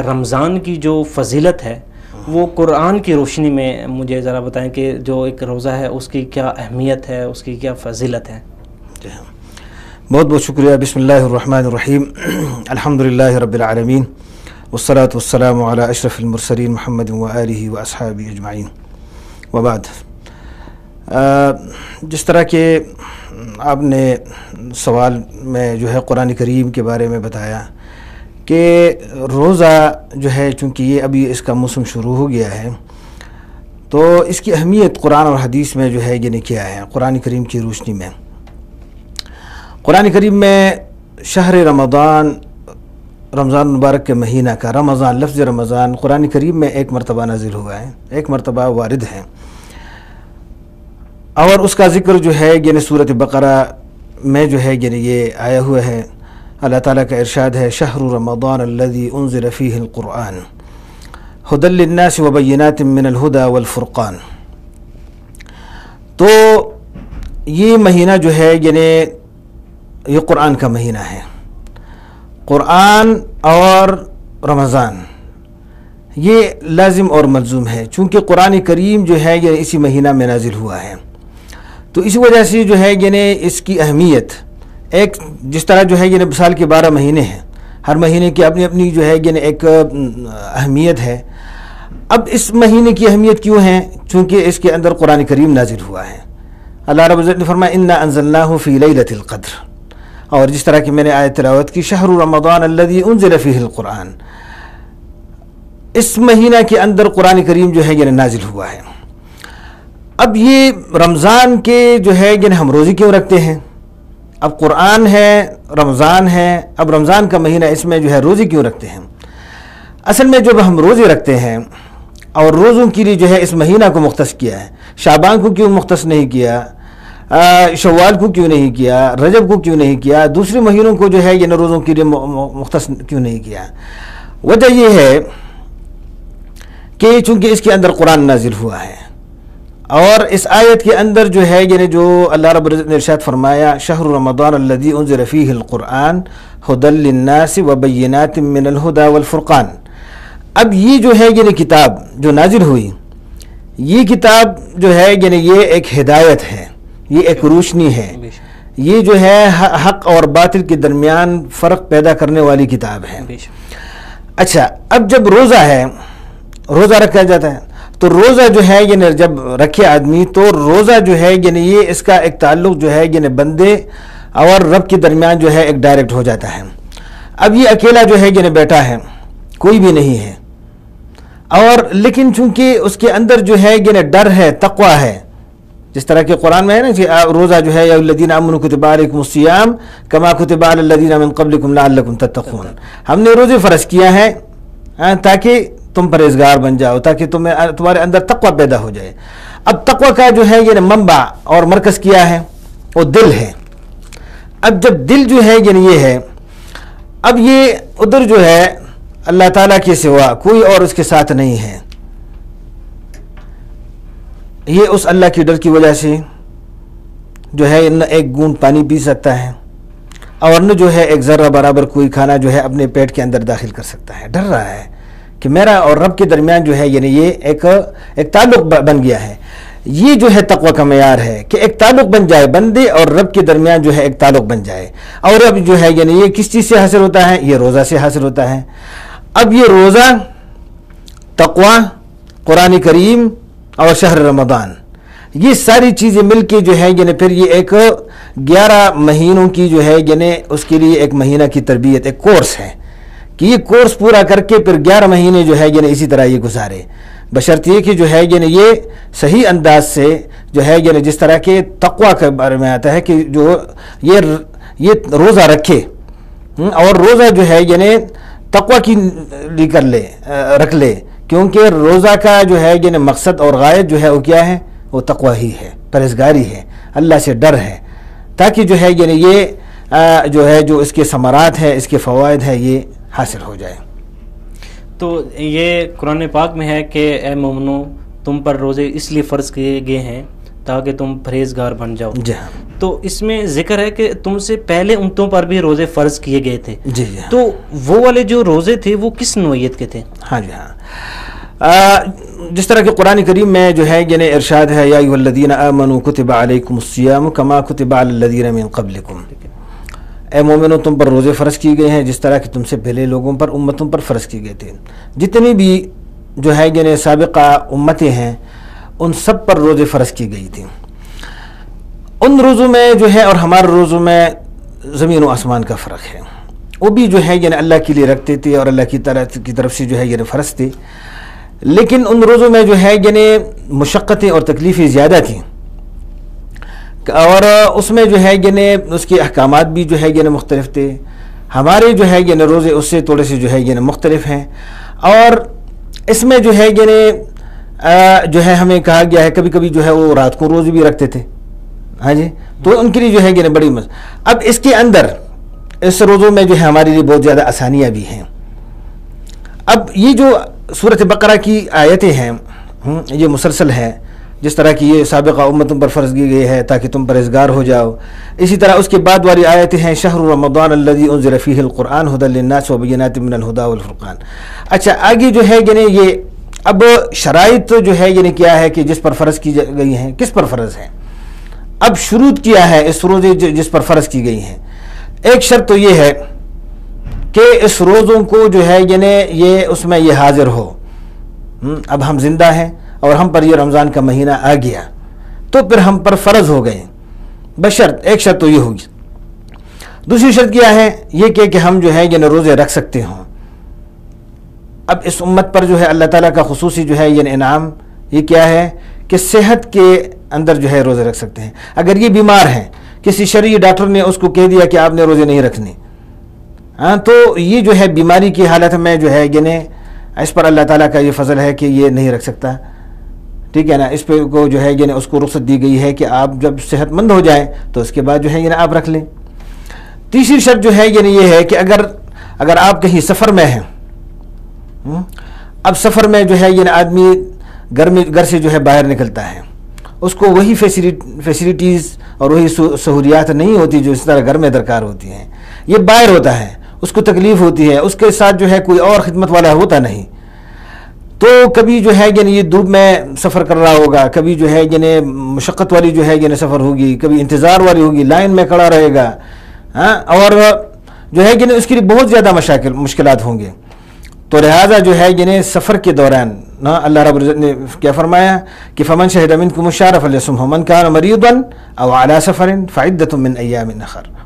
رمضان کی جو فضیلت ہے وہ قرآن کی روشنی میں مجھے ذرا بتائیں کہ جو ایک روزہ ہے اس کی کیا اہمیت ہے، اس کی کیا فضیلت ہے؟ بہت بہت شکریہ۔ بسم اللہ الرحمن الرحیم، الحمدللہ رب العالمین، والصلاة والسلام علی اشرف المرسلین محمد وآلہ واصحابہ اجمعین، وبعد۔ جس طرح کہ آپ نے سوال میں جو ہے قرآن کریم کے بارے میں بتایا کہ روزہ جو ہے چونکہ یہ ابھی اس کا موسم شروع ہو گیا ہے، تو اس کی اہمیت قرآن اور حدیث میں جو ہے یہ کیا ہے قرآن کریم کی روشنی میں۔ قرآن کریم میں شہر رمضان، رمضان مبارک کے مہینہ کا رمضان، لفظ رمضان قرآن کریم میں ایک مرتبہ نازل ہوا ہے، ایک مرتبہ وارد ہے، اور اس کا ذکر جو ہے یعنی سورۃ بقرہ میں جو ہے یعنی یہ آیا ہوا ہے۔ اللہ تعالیٰ کا ارشاد ہے، شہر رمضان الذی انزل فیہ القرآن ھدی للناس وبینات من الہدی والفرقان۔ تو یہ مہینہ جو ہے یعنی یہ قرآن کا مہینہ ہے۔ قرآن اور رمضان یہ لازم اور ملزوم ہے، چونکہ قرآن کریم جو ہے یہ اسی مہینہ میں نازل ہوا ہے، تو اسی وجہ سے جو ہے یعنی اس کی اہمیت ایک جس طرح جو ہے یعنی سال کے 12 مہینے ہیں، ہر مہینے کی اپنی اپنی جو ہے یعنی ایک اہمیت ہے۔ اب اس مہینے کی اہمیت کیوں ہے؟ چونکہ اس کے اندر قرآن کریم نازل ہوا ہے۔ اللہ رب العزت نے فرمایا انا انزلناہ فی لیلۃ القدر، اور جس طرح کہ میں نے آیت تلاوت کی، شہر رمضان الذی انزل فیہ القرآن، اس مہینہ کے اندر قرآن کریم جو ہے یعنی نازل ہوا ہے۔ اب یہ رمضان کے جو ہے یعنی ہم روزے کیوں رکھتے ہیں؟ اب قرآن ہے، رمضان ہے، اب رمضان کا مہینہ، اس میں جو ہے روزے کیوں رکھتے ہیں؟ اصل میں جب ہم روزے رکھتے ہیں اور روزوں کے لیے جو ہے اس مہینہ کو مختص کیا ہے، شعبان کو کیوں مختص نہیں کیا، شوال کو کیوں نہیں کیا، رجب کو کیوں نہیں کیا، دوسرے مہینوں کو جو ہے یعنی روزوں کے لیے مختص کیوں نہیں کیا؟ وجہ یہ ہے کہ چونکہ اس کے اندر قرآن نازل ہوا ہے، اور اس آیت کے اندر جو ہے یعنی جو اللہ رب العزت نے ارشاد فرمایا، شہر رمضان الذی انزل فیہ القرآن ھدی للناس وبینات من الہدی والفرقان۔ اب یہ جو ہے یعنی کتاب جو نازل ہوئی، یہ کتاب جو ہے یعنی یہ ایک ہدایت ہے، یہ ایک روشنی ہے، یہ جو ہے حق اور باطل کے درمیان فرق پیدا کرنے والی کتاب ہے۔ اچھا، اب جب روزہ ہے، روزہ رکھا جاتا ہے، تو روزہ جو ہے یعنی جب رکھے آدمی، تو روزہ جو ہے یعنی یہ اس کا ایک تعلق جو ہے یعنی بندے اور رب کے درمیان جو ہے ایک ڈائریکٹ ہو جاتا ہے۔ اب یہ اکیلا جو ہے یعنی بیٹھا ہے، کوئی بھی نہیں ہے، اور لیکن چونکہ اس کے اندر جو ہے یعنی ڈر ہے، تقوی ہے، جس طرح کہ قرآن میں ہے نا کہ روزہ جو ہے یا الذین آمنوا کتب علیکم الصیام کما کتب علی الذین من قبلکم لعلکم تتقون، ہم نے روزے فرض کیا ہے تاکہ تم پرہیزگار بن جاؤ، تاکہ تمہارے اندر تقوی پیدا ہو جائے۔ اب تقوی کا جو ہے یہ منبع اور مرکز کیا ہے؟ وہ دل ہے۔ اب جب دل جو ہے یعنی یہ ہے، اب یہ ادھر جو ہے اللہ تعالیٰ کے سوا کوئی اور اس کے ساتھ نہیں ہے، یہ اس اللہ کی ڈر کی وجہ سے جو ہے نہ ایک گھونٹ پانی پی سکتا ہے، اور نہ جو ہے ایک ذرہ برابر کوئی کھانا جو ہے اپنے پیٹ کے اندر داخل کر سکتا ہے۔ ڈر رہا ہے کہ میرا اور رب کے درمیان جو ہے یعنی یہ ایک تعلق بن گیا ہے۔ یہ جو ہے تقوی کا معیار ہے کہ ایک تعلق بن جائے بندے اور رب کے درمیان جو ہے ایک تعلق بن جائے. اور اب جو ہے یعنی یہ کس چیز سے حاصل ہوتا ہے؟ یہ روزہ سے حاصل ہوتا ہے. اب یہ روزہ، تقوی، قرآن کریم اور شہر رمضان، یہ ساری چیزیں مل کے جو ہے یعنی پھر یہ ایک 11 مہینوں کی جو ہے یعنی اس کے لیے ایک مہینہ کی تربیت، ایک کورس ہے کہ یہ کورس پورا کر کے پھر 11 مہینے جو ہے یعنی اسی طرح یہ گزارے، بشرط یہ کہ جو ہے یعنی یہ صحیح انداز سے جو ہے یعنی جس طرح کے تقوی کے بارے میں آتا ہے کہ جو یہ روزہ رکھے اور روزہ جو ہے یعنی تقوی کی رکھ لے، کیونکہ روزہ کا جو ہے یعنی مقصد اور غایت جو ہے وہ کیا ہے؟ وہ تقوی ہی ہے، پرہیزگاری ہے، اللہ سے ڈر ہے، تاکہ جو ہے یعنی یہ جو ہے جو اس کے ثمرات ہے، اس کے فوائد ہے، یہ حاصل ہو جائے. تو یہ قرآن پاک میں ہے کہ اے مومنو تم پر روزے اس لیے فرض کیے گئے ہیں تاکہ تم پرہیزگار بن جاؤ. جی ہاں. تو اس میں ذکر ہے کہ تم سے پہلے امتوں پر بھی روزے فرض کیے گئے تھے. جی جی. تو وہ والے جو روزے تھے وہ کس نوعیت کے تھے؟ ہاں جی ہاں. جس طرح کہ قرآن کریم میں جو ہے یعنی ارشاد ہے یا ایھا الذین آمنوا کتب علیکم الصیام کما کتب علی الذین من قبلکم، اے مومنو تم پر روزے فرض کیے گئے ہیں جس طرح کہ تم سے پہلے لوگوں پر، امتوں پر فرض کیے گئے تھے. جتنی بھی جو ہے یعنی سابقہ امتیں ہیں ان سب پر روزے فرض کی گئی تھی. ان روزوں میں جو ہے اور ہمارے روزوں میں زمین و آسمان کا فرق ہے. وہ بھی جو ہے یعنی اللہ کے لیے رکھتے تھے اور اللہ کی طرف سے جو ہے یعنی فرض تھے، لیکن ان روزوں میں جو ہے یعنی مشقتیں اور تکلیفیں زیادہ تھیں، اور اس میں جو ہے یعنی اس کے احکامات بھی جو ہے یعنی مختلف تھے. ہمارے جو ہے یعنی روزے اس سے تھوڑے سے جو ہے یعنی مختلف ہیں، اور اس میں جو ہے یعنی جو ہے ہمیں کہا گیا ہے کبھی کبھی جو ہے وہ رات کو روزے بھی رکھتے تھے. ہاں جی. تو ان کے لیے جو ہے یعنی بڑی اب اس کے اندر اس روزوں میں جو ہے ہمارے لیے بہت زیادہ آسانیاں بھی ہیں. اب یہ جو سورۃ بقرہ کی آیتیں ہیں یہ مسلسل ہیں، جس طرح کی یہ سابقہ امتوں پر فرض کی گئی ہے تاکہ تم پرہیزگار ہو جاؤ. اسی طرح اس کے بعد والی آیتیں ہیں شہر رمضان الذی انزل فیہ القرآن ھدی للناس وبینات من الھدی والفرقان. اچھا آگے جو ہے یعنی یہ اب شرائط جو ہے یعنی کیا ہے کہ جس پر فرض کی گئی ہیں، کس پر فرض ہیں. اب شروط کیا ہے اس روزے جس پر فرض کی گئی ہیں. ایک شرط تو یہ ہے کہ اس روزوں کو جو ہے یعنی یہ اس میں یہ حاضر ہو. اب ہم زندہ ہیں اور ہم پر یہ رمضان کا مہینہ آ گیا تو پھر ہم پر فرض ہو گئے، بشرط ایک شرط تو یہ ہوگی. دوسری شرط کیا ہے؟ یہ کہ ہم جو ہے یعنی روزے رکھ سکتے ہوں. اب اس امت پر جو ہے اللہ تعالیٰ کا خصوصی جو ہے یعنی انعام یہ کیا ہے کہ صحت کے اندر جو ہے روزے رکھ سکتے ہیں. اگر یہ بیمار ہیں، کسی شرعی ڈاکٹر نے اس کو کہہ دیا کہ آپ نے روزے نہیں رکھنے، ہاں تو یہ جو ہے بیماری کی حالت میں جو ہے یعنی اس پر اللہ تعالیٰ کا یہ فضل ہے کہ یہ نہیں رکھ سکتا. ٹھیک ہے نا. اس پہ کو جو ہے یعنی اس کو رخصت دی گئی ہے کہ آپ جب صحت مند ہو جائیں تو اس کے بعد جو ہے یعنی آپ رکھ لیں. تیسری شرط جو ہے یعنی یہ ہے کہ اگر آپ کہیں سفر میں ہیں، اب سفر میں جو ہے یعنی آدمی گھر سے جو ہے باہر نکلتا ہے، اس کو وہی فیسلٹیز اور وہی سہولیات نہیں ہوتی جو اس طرح گھر میں درکار ہوتی ہیں. یہ باہر ہوتا ہے، اس کو تکلیف ہوتی ہے، اس کے ساتھ جو ہے کوئی اور خدمت والا ہوتا نہیں، تو کبھی جو ہے یعنی یہ دھوپ میں سفر کر رہا ہوگا، کبھی جو ہے یعنی مشقت والی جو ہے یعنی سفر ہوگی، کبھی انتظار والی ہوگی، لائن میں کھڑا رہے گا، اور جو ہے یعنی اس کے لیے بہت زیادہ مشکلات ہوں گے. تو لہٰذا جو ہے یعنی سفر کے دوران اللہ رب العزت نے کیا فرمایا کہ فمن شہد منکم الشہر فلیصمہ ومن کان مریضا او علی سفر فعدۃ من ایام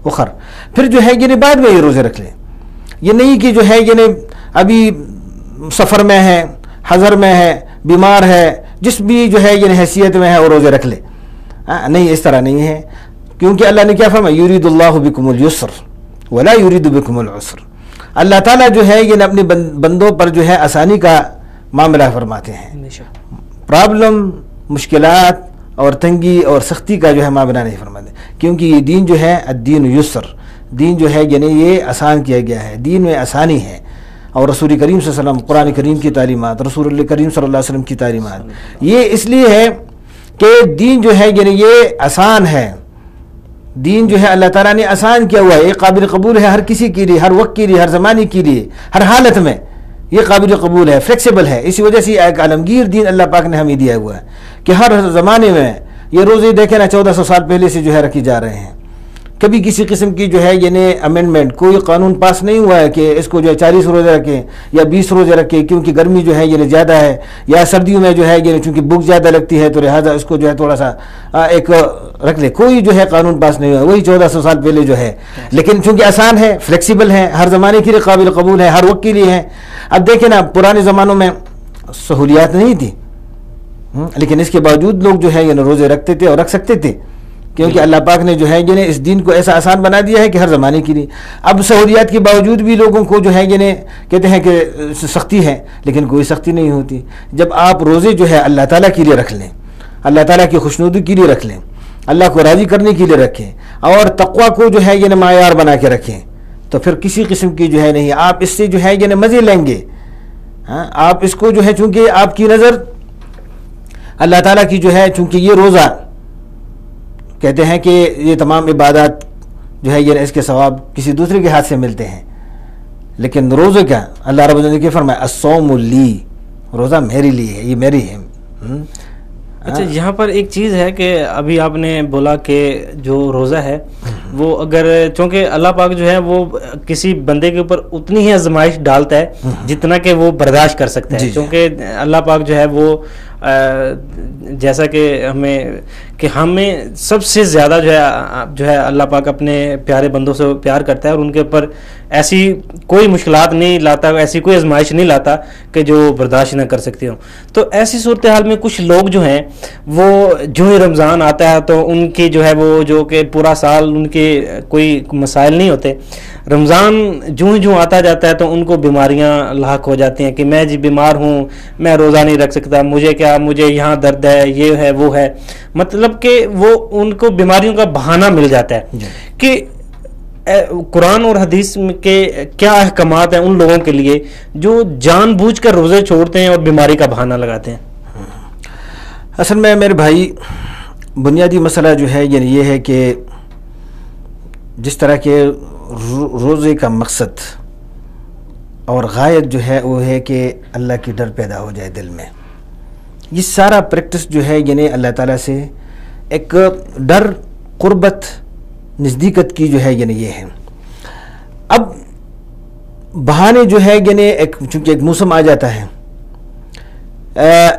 اخر. پھر جو ہے یعنی بعد میں یہ روزے رکھ لیں. یہ نہیں کہ جو ہے یعنی ابھی سفر میں ہے، حضر میں ہے، بیمار ہے، جس بھی جو ہے یعنی حیثیت میں ہے وہ روزے رکھ لے. نہیں، اس طرح نہیں ہے، کیونکہ اللہ نے کیا فرمایا یرید اللہ بکم اليسر ولا یرید بکم العسر. اللہ تعالیٰ جو ہے یہ اپنے بندوں پر جو ہے آسانی کا معاملہ فرماتے ہیں، پرابلم، مشکلات اور تنگی اور سختی کا جو ہے معاملہ نہیں فرماتے، کیونکہ یہ دین جو ہے الدین یسر، دین جو ہے یعنی یہ آسان کیا گیا ہے، دین میں آسانی ہے. اور رسول کریم صلی اللہ علیہ وسلم، قرآن کریم کی تعلیمات، رسول اللہ کریم صلی اللہ علیہ وسلم کی تعلیمات، یہ اس لیے ہے کہ دین جو ہے یعنی یہ آسان ہے. دین جو ہے اللہ تعالیٰ نے آسان کیا ہوا ہے، یہ قابل قبول ہے ہر کسی کے لیے، ہر وقت کے لیے، ہر زمانے کے لیے، ہر حالت میں. یہ قابل قبول ہے، فلیکسیبل ہے. اسی وجہ سے ایک عالمگیر دین اللہ پاک نے ہمیں دیا ہوا ہے کہ ہر زمانے میں یہ روزے دیکھیں نا 1400 سال پہلے سے جو ہے رکھی جا رہے ہیں. کبھی کسی قسم کی جو ہے یعنی امینڈمنٹ، کوئی قانون پاس نہیں ہوا ہے کہ اس کو جو ہے 40 روزے رکھیں یا 20 روزے رکھیں کیونکہ گرمی جو ہے یعنی زیادہ ہے، یا سردیوں میں جو ہے یعنی چونکہ بھوک زیادہ لگتی ہے تو لہٰذا اس کو جو ہے تھوڑا سا ایک رکھ لے. کوئی جو ہے قانون پاس نہیں ہوا، وہی 1400 سال پہلے جو ہے. لیکن چونکہ آسان ہے، فلیکسیبل ہے، ہر زمانے کے لیے قابل قبول ہے، ہر وقت کے لیے ہے. اب دیکھیں نا پرانے زمانوں میں سہولیات نہیں تھی، لیکن اس کے باوجود لوگ جو ہے یعنی روزے رکھتے تھے اور رکھ سکتے تھے، کیونکہ اللہ پاک نے جو ہے یعنی اس دین کو ایسا آسان بنا دیا ہے کہ ہر زمانے کے لیے. اب سہولیات کے باوجود بھی لوگوں کو جو ہے یعنی کہتے ہیں کہ سختی ہے، لیکن کوئی سختی نہیں ہوتی. جب آپ روزے جو ہے اللہ تعالیٰ کے لیے رکھ لیں، اللہ تعالیٰ کی خوشنودی کے لیے رکھ لیں، اللہ کو راضی کرنے کے لیے رکھیں اور تقویٰ کو جو ہے یعنی معیار بنا کے رکھیں، تو پھر کسی قسم کی جو ہے نہیں، آپ اس سے جو ہے یعنی مزے لیں گے. آپ اس کو جو ہے چونکہ آپ کی نظر اللہ تعالیٰ کی جو ہے، چونکہ یہ روزہ کہتے ہیں کہ یہ تمام عبادات جو ہے یہ اس کے ثواب کسی دوسرے کے ہاتھ سے ملتے ہیں، لیکن روزے کا اللہ رب العزت نے فرمایا الصوم لی، روزہ میرے لیے ہے، یہ میری ہے. اچھا یہاں پر ایک چیز ہے کہ ابھی آپ نے بولا کہ جو روزہ ہے وہ اگر چونکہ اللہ پاک جو ہے وہ کسی بندے کے اوپر اتنی ہی آزمائش ڈالتا ہے جتنا کہ وہ برداشت کر سکتا ہے، کیونکہ اللہ پاک جو ہے وہ جیسا کہ ہمیں سب سے زیادہ جو ہے اللہ پاک اپنے پیارے بندوں سے پیار کرتا ہے اور ان کے اوپر ایسی کوئی مشکلات نہیں لاتا، ایسی کوئی آزمائش نہیں لاتا کہ جو برداشت نہ کر سکتے ہوں. تو ایسی صورتحال میں کچھ لوگ جو ہیں وہ جو ہی رمضان آتا ہے تو ان کی جو ہے وہ جو کہ پورا سال ان کے کوئی مسائل نہیں ہوتے، رمضان جو آتا جاتا ہے تو ان کو بیماریاں لاحق ہو جاتی ہیں کہ میں جی بیمار ہوں، میں روزہ نہیں رکھ سکتا، مجھے یہاں درد ہے، یہ ہے وہ ہے. مطلب کہ وہ ان کو بیماریوں کا بہانہ مل جاتا ہے. کہ قرآن اور حدیث کے کیا احکامات ہیں ان لوگوں کے لیے جو جان بوجھ کر روزے چھوڑتے ہیں اور بیماری کا بہانہ لگاتے ہیں؟ اصل میں میرے بھائی بنیادی مسئلہ جو ہے یعنی یہ ہے کہ جس طرح کے روزے کا مقصد اور غایت جو ہے وہ ہے کہ اللہ کی ڈر پیدا ہو جائے دل میں. یہ سارا پریکٹس جو ہے یعنی اللہ تعالیٰ سے ایک ڈر، قربت، نزدیکت کی جو ہے یعنی یہ ہے. اب بہانے جو ہے یعنی چونکہ ایک موسم آ جاتا ہے،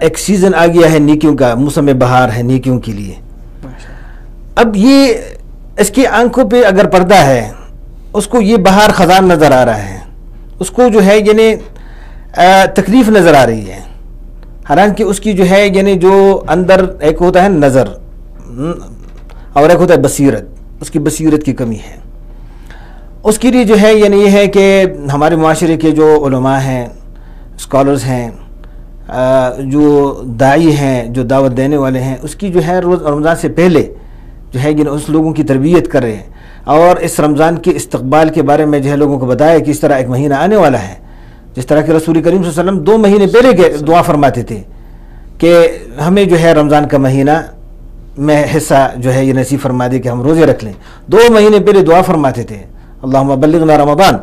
ایک سیزن آ گیا ہے نیکیوں کا، موسم بہار ہے نیکیوں کے لیے. اب یہ اس کی آنکھوں پہ اگر پردہ ہے، اس کو یہ بہار خزان نظر آ رہا ہے، اس کو جو ہے یعنی تکلیف نظر آ رہی ہے، حالانکہ اس کی جو ہے یعنی جو اندر ایک ہوتا ہے نظر اور ایک ہوتا ہے بصیرت، اس کی بصیرت کی کمی ہے. اس کے لیے جو ہے یعنی یہ ہے کہ ہمارے معاشرے کے جو علماء ہیں، اسکالرز ہیں، جو داعی ہیں، جو دعوت دینے والے ہیں، اس کی جو ہے روز رمضان سے پہلے جو ہے یعنی اس لوگوں کی تربیت کر رہے ہیں اور اس رمضان کے استقبال کے بارے میں جو ہے لوگوں کو بتایا کہ اس طرح ایک مہینہ آنے والا ہے. جس طرح کہ رسول کریم صلی اللہ علیہ وسلم 2 مہینے پہلے کے دعا فرماتے تھے کہ ہمیں جو ہے رمضان کا مہینہ میں حصہ جو ہے یہ نصیب فرما دے کہ ہم روزے رکھ لیں. 2 مہینے پہلے دعا فرماتے تھے اللہم بلغنا رمضان،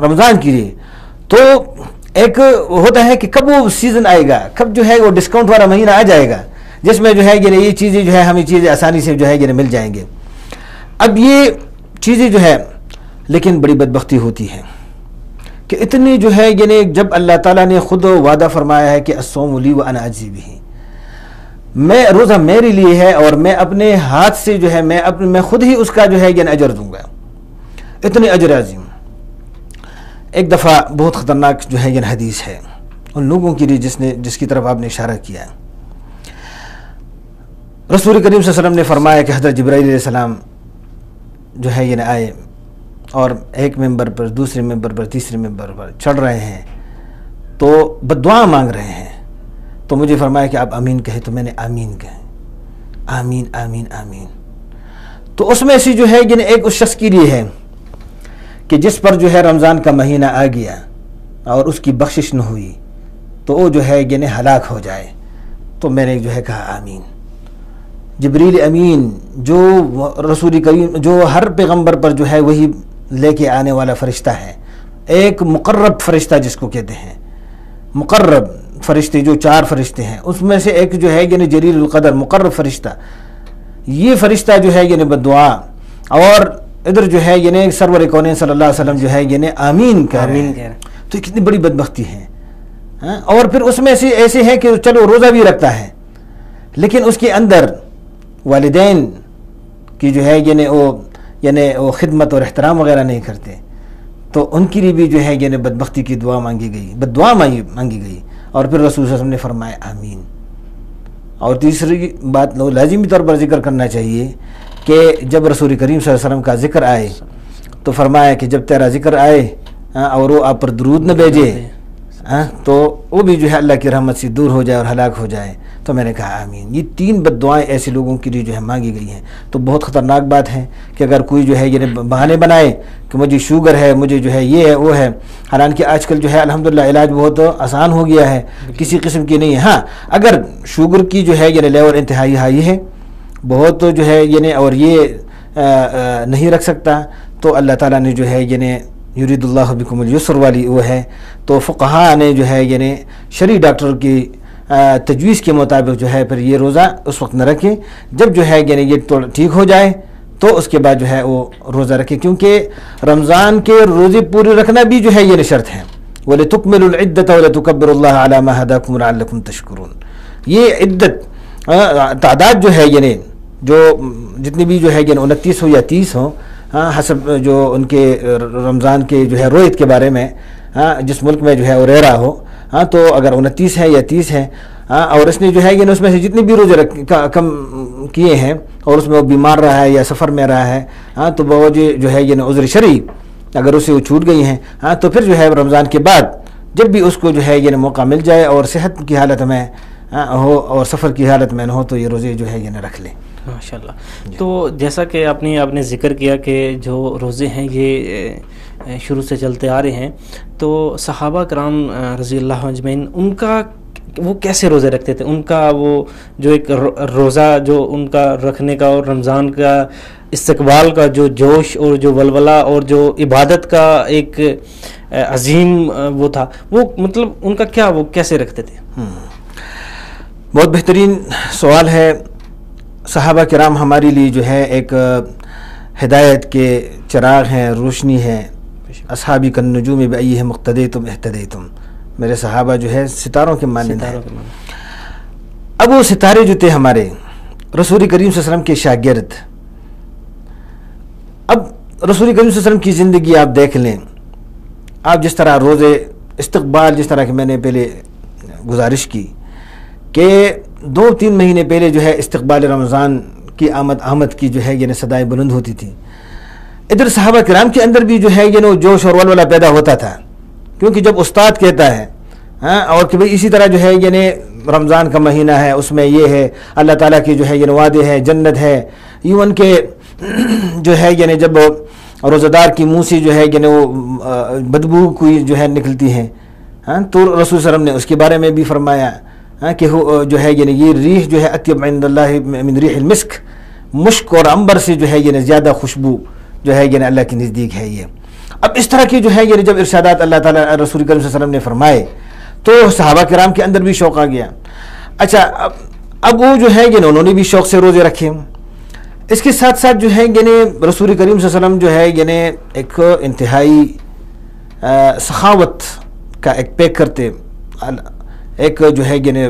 رمضان کے لیے. تو ایک ہوتا ہے کہ کب وہ سیزن آئے گا، کب جو ہے وہ ڈسکاؤنٹ والا مہینہ آ جائے گا جس میں جو ہے یہ چیزیں جو ہے ہمیں چیزیں آسانی سے جو ہے یہ مل جائیں گے. اب یہ چیزیں جو ہے لیکن بڑی بدبختی ہوتی ہے کہ اتنی جو ہے یعنی جب اللہ تعالیٰ نے خود وعدہ فرمایا ہے کہ الصوم لی وانا اجزی بہ، میں روزہ میرے لیے ہے اور میں اپنے ہاتھ سے جو ہے میں خود ہی اس کا جو ہے یعنی اجر دوں گا، اتنے اجر عظیم. ایک دفعہ بہت خطرناک جو ہے یہ حدیث ہے ان لوگوں کے لیے جس کی طرف آپ نے اشارہ کیا ہے. رسول کریم صلی اللہ علیہ وسلم نے فرمایا کہ حضرت جبرائیل علیہ السلام جو ہے یہ آئے اور ایک ممبر پر، دوسرے ممبر پر، تیسرے ممبر پر چڑھ رہے ہیں تو بددعا مانگ رہے ہیں. تو مجھے فرمایا کہ آپ آمین کہیں، تو میں نے آمین کہیں، آمین آمین آمین. تو اس میں سے جو ہے یعنی ایک اس شخص کے لیے ہے کہ جس پر جو ہے رمضان کا مہینہ آ گیا اور اس کی بخشش نہ ہوئی تو وہ جو ہے یعنی ہلاک ہو جائے. تو میں نے جو ہے کہا آمین. جبریل امین جو رسول کریم جو ہر پیغمبر پر جو ہے وہی لے کے آنے والا فرشتہ ہے، ایک مقرب فرشتہ جس کو کہتے ہیں، مقرب فرشتے جو 4 فرشتے ہیں اس میں سے ایک جو ہے یعنی جلیل القدر مقرب فرشتہ، یہ فرشتہ جو ہے یعنی بدعا، اور ادھر جو ہے یعنی سرور کونین صلی اللہ علیہ وسلم جو ہے یعنی آمین کہہ رہے ہیں، تو کتنی بڑی بدبختی ہے. اور پھر اس میں سے ایسے ہیں کہ چلو روزہ بھی رکھتا ہے لیکن اس کے اندر والدین کی جو ہے یعنی وہ خدمت اور احترام وغیرہ نہیں کرتے، تو ان کے لیے بھی جو ہے یعنی بدبختی کی دعا مانگی گئی، بددعا مانگی گئی، اور پھر رسول صلی اللہ علیہ وسلم نے فرمایا آمین. اور تیسری بات لازمی طور پر ذکر کرنا چاہیے کہ جب رسول کریم صلی اللہ علیہ وسلم کا ذکر آئے تو فرمایا کہ جب تیرا ذکر آئے اور وہ آپ پر درود نہ بھیجے تو وہ بھی جو ہے اللہ کی رحمت سے دور ہو جائے اور ہلاک ہو جائے. تو میں نے کہا آمین. یہ 3 بد دعائیں ایسے لوگوں کے لیے جو ہے مانگی گئی ہیں. تو بہت خطرناک بات ہے کہ اگر کوئی جو ہے یہ بہانے بنائے کہ مجھے شوگر ہے، مجھے جو ہے یہ ہے وہ ہے، حالانکہ آج کل جو ہے الحمدللہ علاج بہت آسان ہو گیا ہے، کسی قسم کی نہیں ہے. ہاں اگر شوگر کی جو ہے یہ لیول انتہائی ہائی ہے بہت جو ہے یعنی اور یہ نہیں رکھ سکتا، تو اللہ تعالیٰ نے جو ہے یعنی یرید اللہ بکم الیسر والی وہ ہے، تو فقہاء نے جو ہے یعنی شرعی ڈاکٹر کی تجویز کے مطابق جو ہے پھر یہ روزہ اس وقت نہ رکھیں جب جو ہے یعنی یہ ٹھیک ہو جائے تو اس کے بعد جو ہے وہ روزہ رکھیں، کیونکہ رمضان کے روزے پورے رکھنا بھی جو ہے یہ شرط ہے. وَلِتُكْمِلُوا الْعِدَّةَ وَلِتُكَبِّرُوا اللَّهَ عَلَى مَا هَدَاكُمْ وَلَعَلَّكُمْ تَشْكُرُونَ. یہ عدت تعداد جو ہے یعنی جو جتنی بھی جو ہے یعنی 29 ہو یا 30 ہو حسب جو ان کے رمضان کے جو ہے رویت کے بارے میں، جس ملک میں جو ہے اوریرا ہو، تو اگر 29 ہے یا 30 ہے اور اس نے جو ہے یعنی اس میں سے جتنے بھی روزے کم کیے ہیں اور اس میں وہ بیمار رہا ہے یا سفر میں رہا ہے تو بوجہ جو ہے یعنی عذر شرعی اگر اسے وہ چھوٹ گئی ہیں تو پھر جو ہے رمضان کے بعد جب بھی اس کو جو ہے یعنی موقع مل جائے اور صحت کی حالت میں ہو اور سفر کی حالت میں نہ ہو تو یہ روزے جو ہے یعنی رکھ لیں. ماشاءاللہ. تو جیسا کہ آپ نے ذکر کیا کہ جو روزے ہیں یہ شروع سے چلتے آ رہے ہیں، تو صحابہ کرام رضی اللہ اجمعین ان کا وہ کیسے روزے رکھتے تھے؟ ان کا وہ جو ایک روزہ جو ان کا رکھنے کا اور رمضان کا استقبال کا جو جوش اور جو ولولہ اور جو عبادت کا ایک عظیم وہ تھا، وہ مطلب ان کا کیا وہ کیسے رکھتے تھے؟ بہت بہترین سوال ہے. صحابہ کرام ہمارے لیے جو ہے ایک ہدایت کے چراغ ہیں، روشنی ہے. اصحابی کالنجوم بأیہم اقتدیتم اہتدیتم. میرے صحابہ جو ہے ستاروں کے مانند ہیں. اب وہ ستارے جو تھے ہمارے رسول کریم صلی اللہ علیہ وسلم کے شاگرد، اب رسول کریم صلی اللہ علیہ وسلم کی زندگی آپ دیکھ لیں، آپ جس طرح روزے استقبال، جس طرح کہ میں نے پہلے گزارش کی کہ 2-3 مہینے پہلے جو ہے استقبال رمضان کی آمد کی جو ہے یعنی صدائیں بلند ہوتی تھی. ادھر صحابہ کرام کے اندر بھی جو ہے یعنی جوش اور ولولہ پیدا ہوتا تھا، کیونکہ جب استاد کہتا ہے اور کہ بھئی اسی طرح جو ہے یعنی رمضان کا مہینہ ہے، اس میں یہ ہے، اللہ تعالیٰ کی جو ہے یعنی وعدے ہے، جنت ہے، ایون کہ جو ہے یعنی جب روزہ دار کی منہ سے جو ہے یعنی وہ بدبو کوئی جو ہے نکلتی ہے تو رسول صلی اللہ علیہ وسلم نے اس کے بارے میں بھی فرمایا کہ جو ہے یعنی یہ ریح جو ہے اطیب عند اللہ من ریح المسک، مشک اور عنبر سے جو ہے یعنی زیادہ خوشبو جو ہے یعنی اللہ کے نزدیک ہے یہ. اب اس طرح کی جو ہے یعنی جب ارشادات اللہ تعالیٰ رسول کریم صلی اللہ علیہ وسلم نے فرمائے تو صحابہ کرام کے اندر بھی شوق آ گیا. اچھا اب وہ جو ہے یعنی انہوں نے بھی شوق سے روزے رکھے. اس کے ساتھ ساتھ جو ہے یعنی رسول کریم صلی اللہ علیہ وسلم جو ہے یعنی ایک انتہائی سخاوت کا ایک پیک کرتے، ایک جو ہے یعنی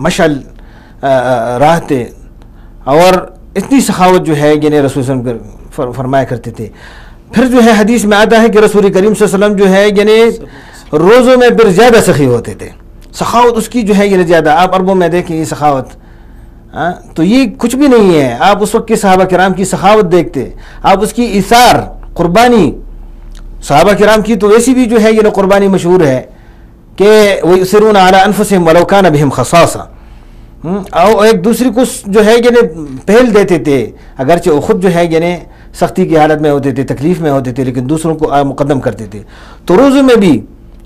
مشعل راہتے، اور اتنی سخاوت جو ہے یعنی رسول صلی اللہ علیہ وسلم فرمایا کرتے تھے. پھر جو ہے حدیث میں آتا ہے کہ رسول کریم صلی اللہ علیہ وسلم جو ہے یعنی روزوں میں پھر زیادہ سخی ہوتے تھے، سخاوت اس کی جو ہے یعنی زیادہ. آپ عربوں میں دیکھیں یہ سخاوت تو یہ کچھ بھی نہیں ہے. آپ اس وقت کے صحابہ کرام کی سخاوت دیکھتے، آپ اس کی ایثار قربانی، صحابہ کرام کی تو ویسی بھی جو ہے یعنی قربانی مشہور ہے کہ وَيُؤْثِرُونَ عَلَىٰ أَنفُسِهِمْ وَلَوْ كَانَ بِهِمْ خَصَاصَةٌ، اور ایک دوسرے کو جو ہے یعنی پہل دیتے تھے، اگرچہ وہ خود جو ہے یعنی سختی کی حالت میں ہوتے تھے، تکلیف میں ہوتے تھے، لیکن دوسروں کو مقدم کرتے تھے. تو روزوں میں بھی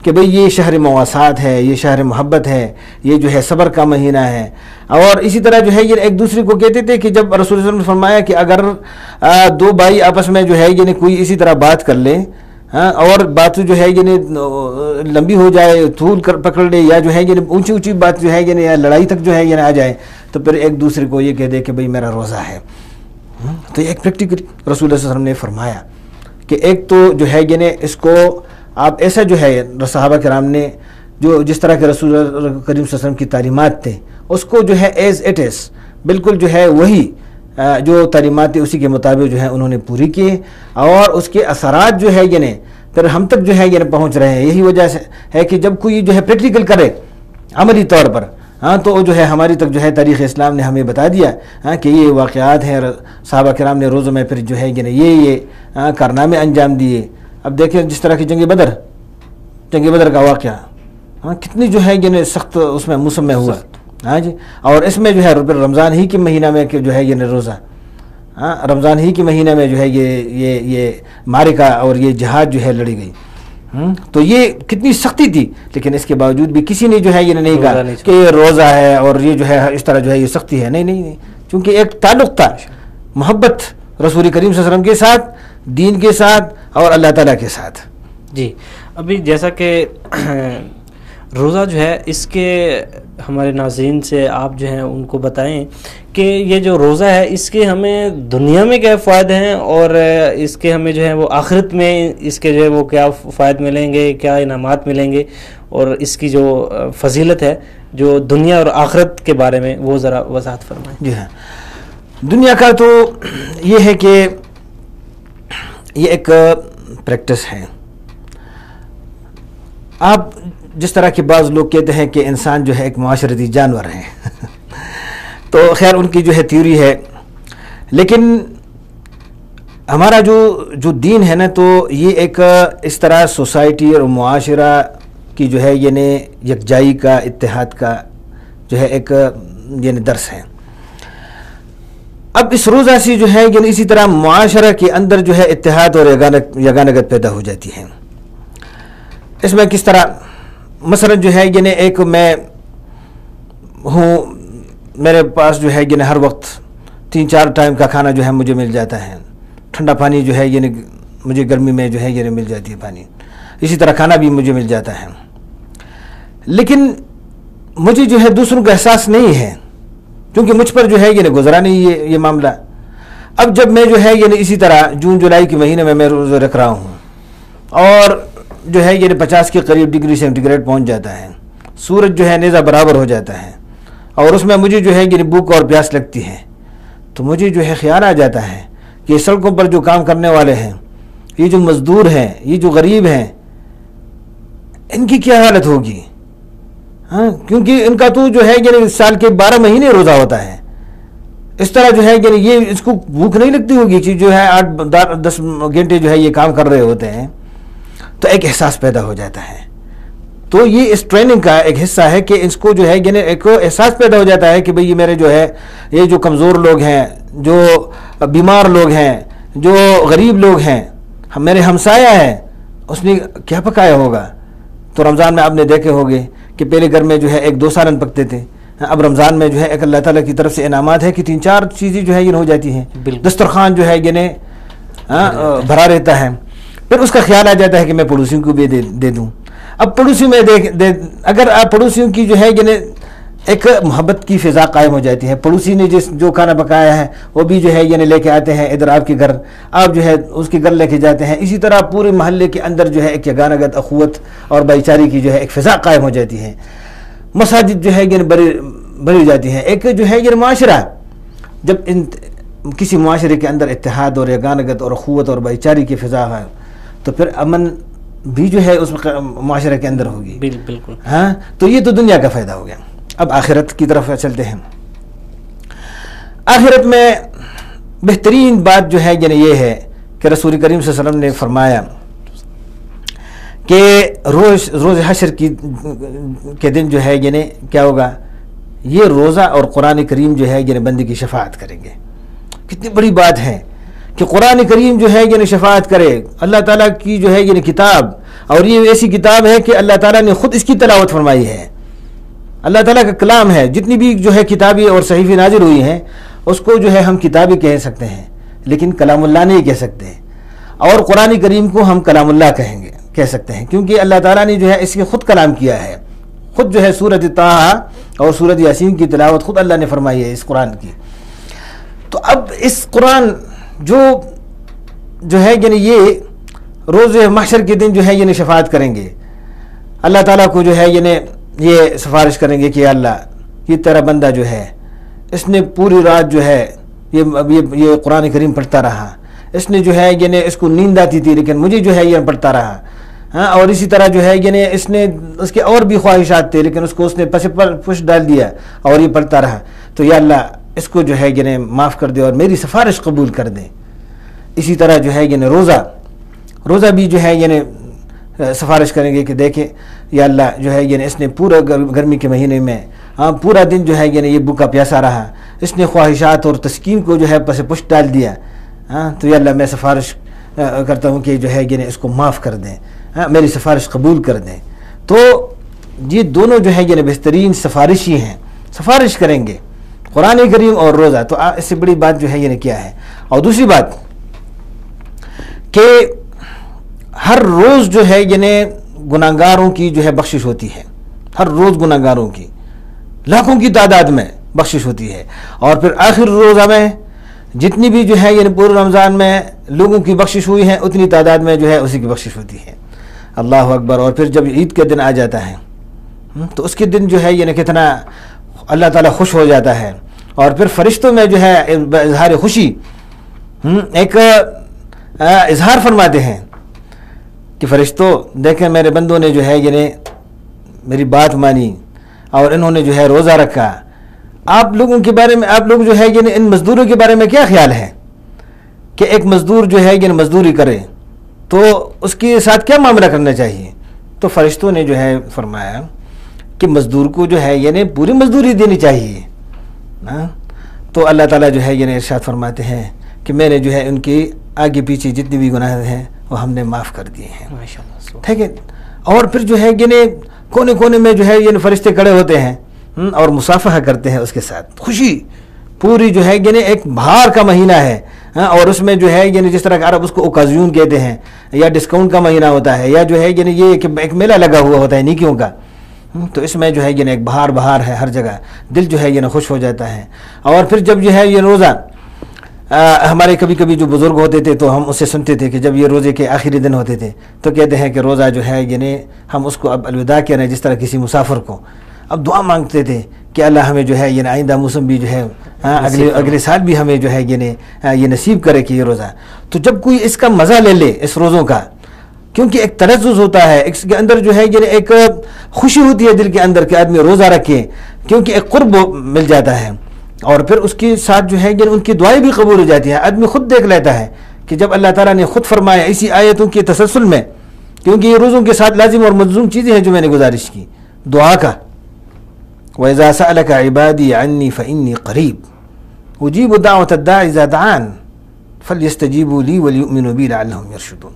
کہ بھئی یہ شہر مواسات ہے، یہ شہر محبت ہے، یہ جو ہے صبر کا مہینہ ہے. اور اسی طرح جو ہے یہ ایک دوسرے کو کہتے تھے کہ جب رسول اللہ صلی اللہ علیہ وسلم نے فرمایا کہ اگر 2 بھائی آپس میں جو ہے یعنی کوئی اسی طرح بات کر لیں ہاں، اور بات جو ہے یعنی لمبی ہو جائے، طول کر پکڑ لے، یا جو ہے یعنی اونچی اونچی بات جو ہے یعنی یا لڑائی تک جو ہے یعنی آ جائے، تو پھر ایک دوسرے کو یہ کہہ دے کہ بھئی میرا روزہ ہے. تو یہ ایک پریکٹیکل رسول اللہ صلی اللہ علیہ وسلم نے فرمایا کہ ایک تو جو ہے یعنی اس کو آپ ایسا جو ہے صحابہ کرام نے جو جس طرح کے رسول اللہ کریم صلی اللہ علیہ وسلم کی تعلیمات تھے اس کو جو ہے ایز اٹ از بالکل جو ہے وہی جو تعلیمات تھے اسی کے مطابق جو ہے انہوں نے پوری کی، اور اس کے اثرات جو ہے یعنی پھر ہم تک جو ہے یعنی پہنچ رہے ہیں. یہی وجہ سے ہے کہ جب کوئی جو ہے پریکٹیکل کرے عملی طور پر، ہاں، تو جو ہے ہماری تک جو ہے تاریخ اسلام نے ہمیں بتا دیا ہاں کہ یہ واقعات ہیں، صحابہ کرام نے روزوں میں پھر جو ہے یعنی یہ کارنامے انجام دیے. اب دیکھیں جس طرح کی جنگ بدر کا واقعہ، ہاں، کتنی جو ہے یعنی سخت اس میں موسم میں ہوا، ہاں جی، اور اس میں جو ہے رمضان ہی کے مہینہ میں کہ جو ہے یعنی روزہ، ہاں، رمضان ہی کے مہینہ میں جو ہے یہ معرکہ اور یہ جہاد جو ہے لڑی گئی. تو یہ کتنی سختی تھی، لیکن اس کے باوجود بھی کسی نے جو ہے یہ نہیں کہا کہ یہ روزہ ہے اور یہ جو ہے اس طرح جو ہے یہ سختی ہے. نہیں، چونکہ ایک تعلق تھا، محبت رسول کریم صلی اللہ علیہ وسلم کے ساتھ، دین کے ساتھ اور اللہ تعالیٰ کے ساتھ. جی، ابھی جیسا کہ روزہ جو ہے اس کے ہمارے ناظرین سے آپ جو ہیں ان کو بتائیں کہ یہ جو روزہ ہے اس کے ہمیں دنیا میں کیا فائدے ہیں، اور اس کے ہمیں جو ہے وہ آخرت میں اس کے جو ہے وہ کیا فائدے ملیں گے، کیا انعامات ملیں گے، اور اس کی جو فضیلت ہے جو دنیا اور آخرت کے بارے میں وہ ذرا وضاحت فرمائیں. جی ہاں، دنیا کا تو یہ ہے کہ یہ ایک پریکٹس ہے. آپ جس طرح کے بعض لوگ کہتے ہیں کہ انسان جو ہے ایک معاشرتی جانور ہے تو خیر ان کی جو ہے تھیوری ہے، لیکن ہمارا جو دین ہے نا تو یہ ایک اس طرح سوسائٹی اور معاشرہ کی جو ہے یعنی یکجائی کا، اتحاد کا جو ہے ایک یعنی درس ہے. اب اس روزہ سے جو ہے یعنی اسی طرح معاشرہ کے اندر جو ہے اتحاد اور یگانگت پیدا ہو جاتی ہے. اس میں کس طرح مثلا جو ہے یعنی ایک میں ہوں، میرے پاس جو ہے یعنی ہر وقت 3-4 ٹائم کا کھانا جو ہے مجھے مل جاتا ہے، ٹھنڈا پانی جو ہے یعنی مجھے گرمی میں جو ہے یعنی مل جاتی ہے پانی، اسی طرح کھانا بھی مجھے مل جاتا ہے، لیکن مجھے جو ہے دوسروں کا احساس نہیں ہے کیونکہ مجھ پر جو ہے یعنی گزرا نہیں یہ معاملہ. اب جب میں جو ہے یعنی اسی طرح جون جولائی کے مہینے میں روزہ رکھ رہا ہوں اور جو ہے یعنی 50 کے قریب ڈگری سینٹی گریڈ پہنچ جاتا ہے، سورج جو ہے نیزہ برابر ہو جاتا ہے، اور اس میں مجھے جو ہے یعنی بھوک اور پیاس لگتی ہے، تو مجھے جو ہے خیال آ جاتا ہے کہ سڑکوں پر جو کام کرنے والے ہیں، یہ جو مزدور ہیں، یہ جو غریب ہیں، ان کی کیا حالت ہوگی. ہاں، کیونکہ ان کا تو جو ہے یعنی سال کے 12 مہینے روزہ ہوتا ہے. اس طرح جو ہے یعنی یہ اس کو بھوک نہیں لگتی ہوگی کہ جو ہے 8-10 گھنٹے جو ہے یہ کام کر رہے ہوتے ہیں. تو ایک احساس پیدا ہو جاتا ہے. تو یہ اس ٹریننگ کا ایک حصہ ہے کہ اس کو جو ہے یعنی ایک احساس پیدا ہو جاتا ہے کہ بھئی یہ میرے جو ہے یہ جو کمزور لوگ ہیں، جو بیمار لوگ ہیں، جو غریب لوگ ہیں، میرے ہمسایہ ہیں، اس نے کیا پکایا ہوگا. تو رمضان میں آپ نے دیکھے ہوگے کہ پہلے گھر میں جو ہے 1-2 سالن پکتے تھے، اب رمضان میں جو ہے ایک اللہ تعالیٰ کی طرف سے انعامات ہے کہ 3-4 چیزیں جو ہے یہ ہو جاتی ہیں، دسترخوان جو ہے یعنی بھرا رہتا ہے. پھر اس کا خیال آ جاتا ہے کہ میں پڑوسیوں کو بھی دے دوں. اب پڑوسی میں اگر آپ پڑوسیوں کی جو ہے یعنی ایک محبت کی فضا قائم ہو جاتی ہے، پڑوسی نے جو کھانا پکایا ہے وہ بھی جو ہے یعنی لے کے آتے ہیں ادھر آپ کے گھر، آپ جو ہے اس کے گھر لے کے جاتے ہیں. اسی طرح پورے محلے کے اندر جو ہے ایک یگانگت، اخوت اور بھائی چارے کی جو ہے ایک فضا قائم ہو جاتی ہے. مساجد جو ہے یعنی بڑھ جاتی ہیں. ایک جو ہے یہ معاشرہ، جب کسی معاشرے کے اندر اتحاد اور یگانگت اور اخوت اور بھائی چارے کی فضا ہے تو پھر امن بھی جو ہے اس معاشرے کے اندر ہوگی. بالکل. ہاں، تو یہ تو دنیا کا فائدہ ہو گیا. اب آخرت کی طرف چلتے ہیں. آخرت میں بہترین بات جو ہے یعنی یہ ہے کہ رسول کریم صلی اللہ علیہ وسلم نے فرمایا کہ روز حشر کے دن جو ہے یعنی کیا ہوگا، یہ روزہ اور قرآن کریم جو ہے یعنی بندے کی شفاعت کریں گے. کتنی بڑی بات ہے کہ قرآن کریم جو ہے یعنی شفاعت کرے. اللہ تعالیٰ کی جو ہے یعنی کتاب، اور یہ ایسی کتاب ہے کہ اللہ تعالیٰ نے خود اس کی تلاوت فرمائی ہے. اللہ تعالیٰ کا کلام ہے. جتنی بھی جو ہے کتابیں اور صحیفے نازل ہوئی ہیں اس کو جو ہے ہم کتابیں کہہ سکتے ہیں، لیکن کلام اللہ نہیں کہہ سکتے. اور قرآن کریم کو ہم کلام اللہ کہہ سکتے ہیں، کیونکہ اللہ تعالیٰ نے جو ہے اس کی خود کلام کیا ہے، خود جو ہے سورۃ طٰہٰ اور سورۃ یاسین کی تلاوت خود اللہ نے فرمائی ہے اس قرآن کی۔ تو اب اس قرآن جو ہے یعنی یہ روز محشر کے دن جو ہے یعنی شفاعت کریں گے، اللہ تعالیٰ کو جو ہے یعنی یہ سفارش کریں گے کہ اللہ یہ تیرا بندہ جو ہے اس نے پوری رات جو ہے یہ قرآن کریم پڑھتا رہا، اس نے جو ہے یعنی اس کو نیند آتی تھی لیکن مجھے جو ہے یہ پڑھتا رہا، ہاں، اور اسی طرح جو ہے یعنی اس کے اور بھی خواہشات تھے لیکن اس کو اس نے پش ڈال دیا اور یہ پڑھتا رہا، تو یا اللہ اس کو جو ہے یعنی معاف کر دے اور میری سفارش قبول کر دے۔ اسی طرح جو ہے یعنی روزہ بھی جو ہے یعنی سفارش کریں گے کہ دیکھیں یا اللہ جو ہے یعنی اس نے پورا گرمی کے مہینے میں پورا دن جو ہے یعنی یہ بھوکا پیاسا رہا، اس نے خواہشات اور تسکین کو جو ہے پش ڈال دیا، تو یا اللہ میں سفارش کرتا ہوں کہ جو ہے یعنی اس کو معاف کر دیں، میری سفارش قبول کر دیں۔ تو یہ دونوں جو ہے یعنی بہترین سفارشی ہیں، سفارش کریں گے قرآن کریم اور روزہ، تو اس سے بڑی بات جو ہے یعنی کیا ہے۔ اور دوسری بات کہ ہر روز جو ہے یعنی گناہگاروں کی جو ہے بخشش ہوتی ہے، ہر روز گناہگاروں کی لاکھوں کی تعداد میں بخشش ہوتی ہے، اور پھر آخر روزہ میں جتنی بھی جو ہے یعنی پورے رمضان میں لوگوں کی بخشش ہوئی ہے اتنی تعداد میں جو ہے اسی کی بخشش ہوتی ہے۔ اللہ اکبر۔ اور پھر جب عید کے دن آ جاتا ہے تو اس کے دن جو ہے یعنی کتنا اللہ تعالیٰ خوش ہو جاتا ہے، اور پھر فرشتوں میں جو ہے اظہار خوشی ایک اظہار فرماتے ہیں کہ فرشتوں دیکھیں میرے بندوں نے جو ہے یعنی میری بات مانی اور انہوں نے جو ہے روزہ رکھا، آپ لوگوں کے بارے میں، آپ لوگ جو ہے یعنی ان مزدوروں کے بارے میں کیا خیال ہے کہ ایک مزدور جو ہے یعنی مزدوری کرے تو اس کے ساتھ کیا معاملہ کرنا چاہیے؟ تو فرشتوں نے جو ہے فرمایا کہ مزدور کو جو ہے یعنی پوری مزدوری دینی چاہیے۔ تو اللہ تعالیٰ جو ہے یعنی ارشاد فرماتے ہیں کہ میں نے جو ہے ان کے آگے پیچھے جتنی بھی گناہ ہیں وہ ہم نے معاف کر دیے ہیں، ٹھیک ہے۔ اور پھر جو ہے یعنی کونے کونے میں جو ہے یعنی فرشتے کھڑے ہوتے ہیں اور مصافحہ کرتے ہیں اس کے ساتھ، خوشی پوری جو ہے یعنی ایک بہار کا مہینہ ہے، اور اس میں جو ہے یعنی جس طرح کہ عرب اس کو اوکازیون کہتے ہیں یا ڈسکاؤنٹ کا مہینہ ہوتا ہے، یا جو ہے یعنی یہ ایک میلہ لگا ہوا ہوتا ہے نیکیوں کا، تو اس میں جو ہے یعنی ایک بہار ہے ہر جگہ، دل جو ہے یعنی خوش ہو جاتا ہے۔ اور پھر جب جو ہے یہ روزہ ہمارے کبھی کبھی جو بزرگ ہوتے تھے تو ہم اس سے سنتے تھے کہ جب یہ روزے کے آخری دن ہوتے تھے تو کہتے ہیں کہ روزہ جو ہے یعنی ہم اس کو اب الوداع کہہ رہے ہیں، جس طرح کسی مسافر کو اب دعا مانگتے تھے کہ اللہ ہمیں جو ہے یعنی آئندہ موسم بھی جو ہے اگلے سال بھی ہمیں جو ہے یعنی یہ نصیب کرے کہ یہ روزہ۔ تو جب کوئی اس کا مزہ لے لے اس روزوں کا، کیونکہ ایک تلذذ ہوتا ہے اس کے اندر جو ہے یعنی ایک خوشی ہوتی ہے دل کے اندر کہ آدمی روزہ رکھے، کیونکہ ایک قرب مل جاتا ہے، اور پھر اس کے ساتھ جو ہے یعنی ان کی دعائیں بھی قبول ہو جاتی ہیں۔ آدمی خود دیکھ لیتا ہے کہ جب اللہ تعالیٰ نے خود فرمایا اسی آیتوں کے تسلسل میں، کیونکہ یہ روزوں کے ساتھ لازم اور ملزوم چیزیں ہیں جو میں نے گزارش کی، دعا کا وَإِذَا سَأَلَكَ عِبَادِي عَنِّي فَإِنِّي قَرِيبٌ أُجِيبُ دَعْوَةَ الدَّاعِ إِذَا دَعَانِ فَلْيَسْتَجِيبُوا لِي وَلْيُؤْمِنُوا بِي لَعَلَّهُمْ يَرْشُدُونَ۔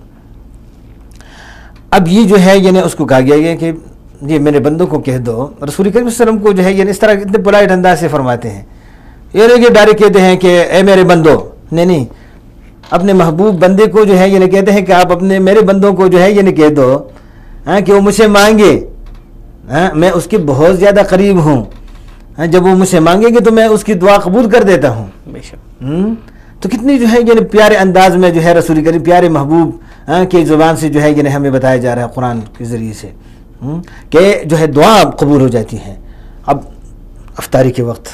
اب یہ جو ہے یعنی اس کو کہا گیا ہے کہ یہ میرے بندوں کو کہہ دو، رسول کریم صلی اللہ علیہ وسلم کو جو ہے یعنی اس طرح اتنے پولائٹ انداز سے فرماتے ہیں، یہ نہیں کہ ڈائریکٹ کہتے ہیں کہ اے میرے بندو، نہیں، اپنے محبوب بندے کو جو ہے یعنی کہتے ہیں کہ آپ اپنے میرے بندوں کو جو ہے یعنی کہہ دو کہ وہ مجھ سے مانگے، میں اس کے بہت زیادہ قریب ہوں، جب وہ مجھ سے مانگیں گے تو میں اس کی دعا قبول کر دیتا ہوں۔ تو کتنی جو ہے یعنی پیارے انداز میں جو ہے رسول کریم پیارے محبوب کی زبان سے جو ہے یعنی ہمیں بتایا جا رہا ہے قرآن کے ذریعے سے کہ جو ہے دعا قبول ہو جاتی ہے۔ اب افطاری کے وقت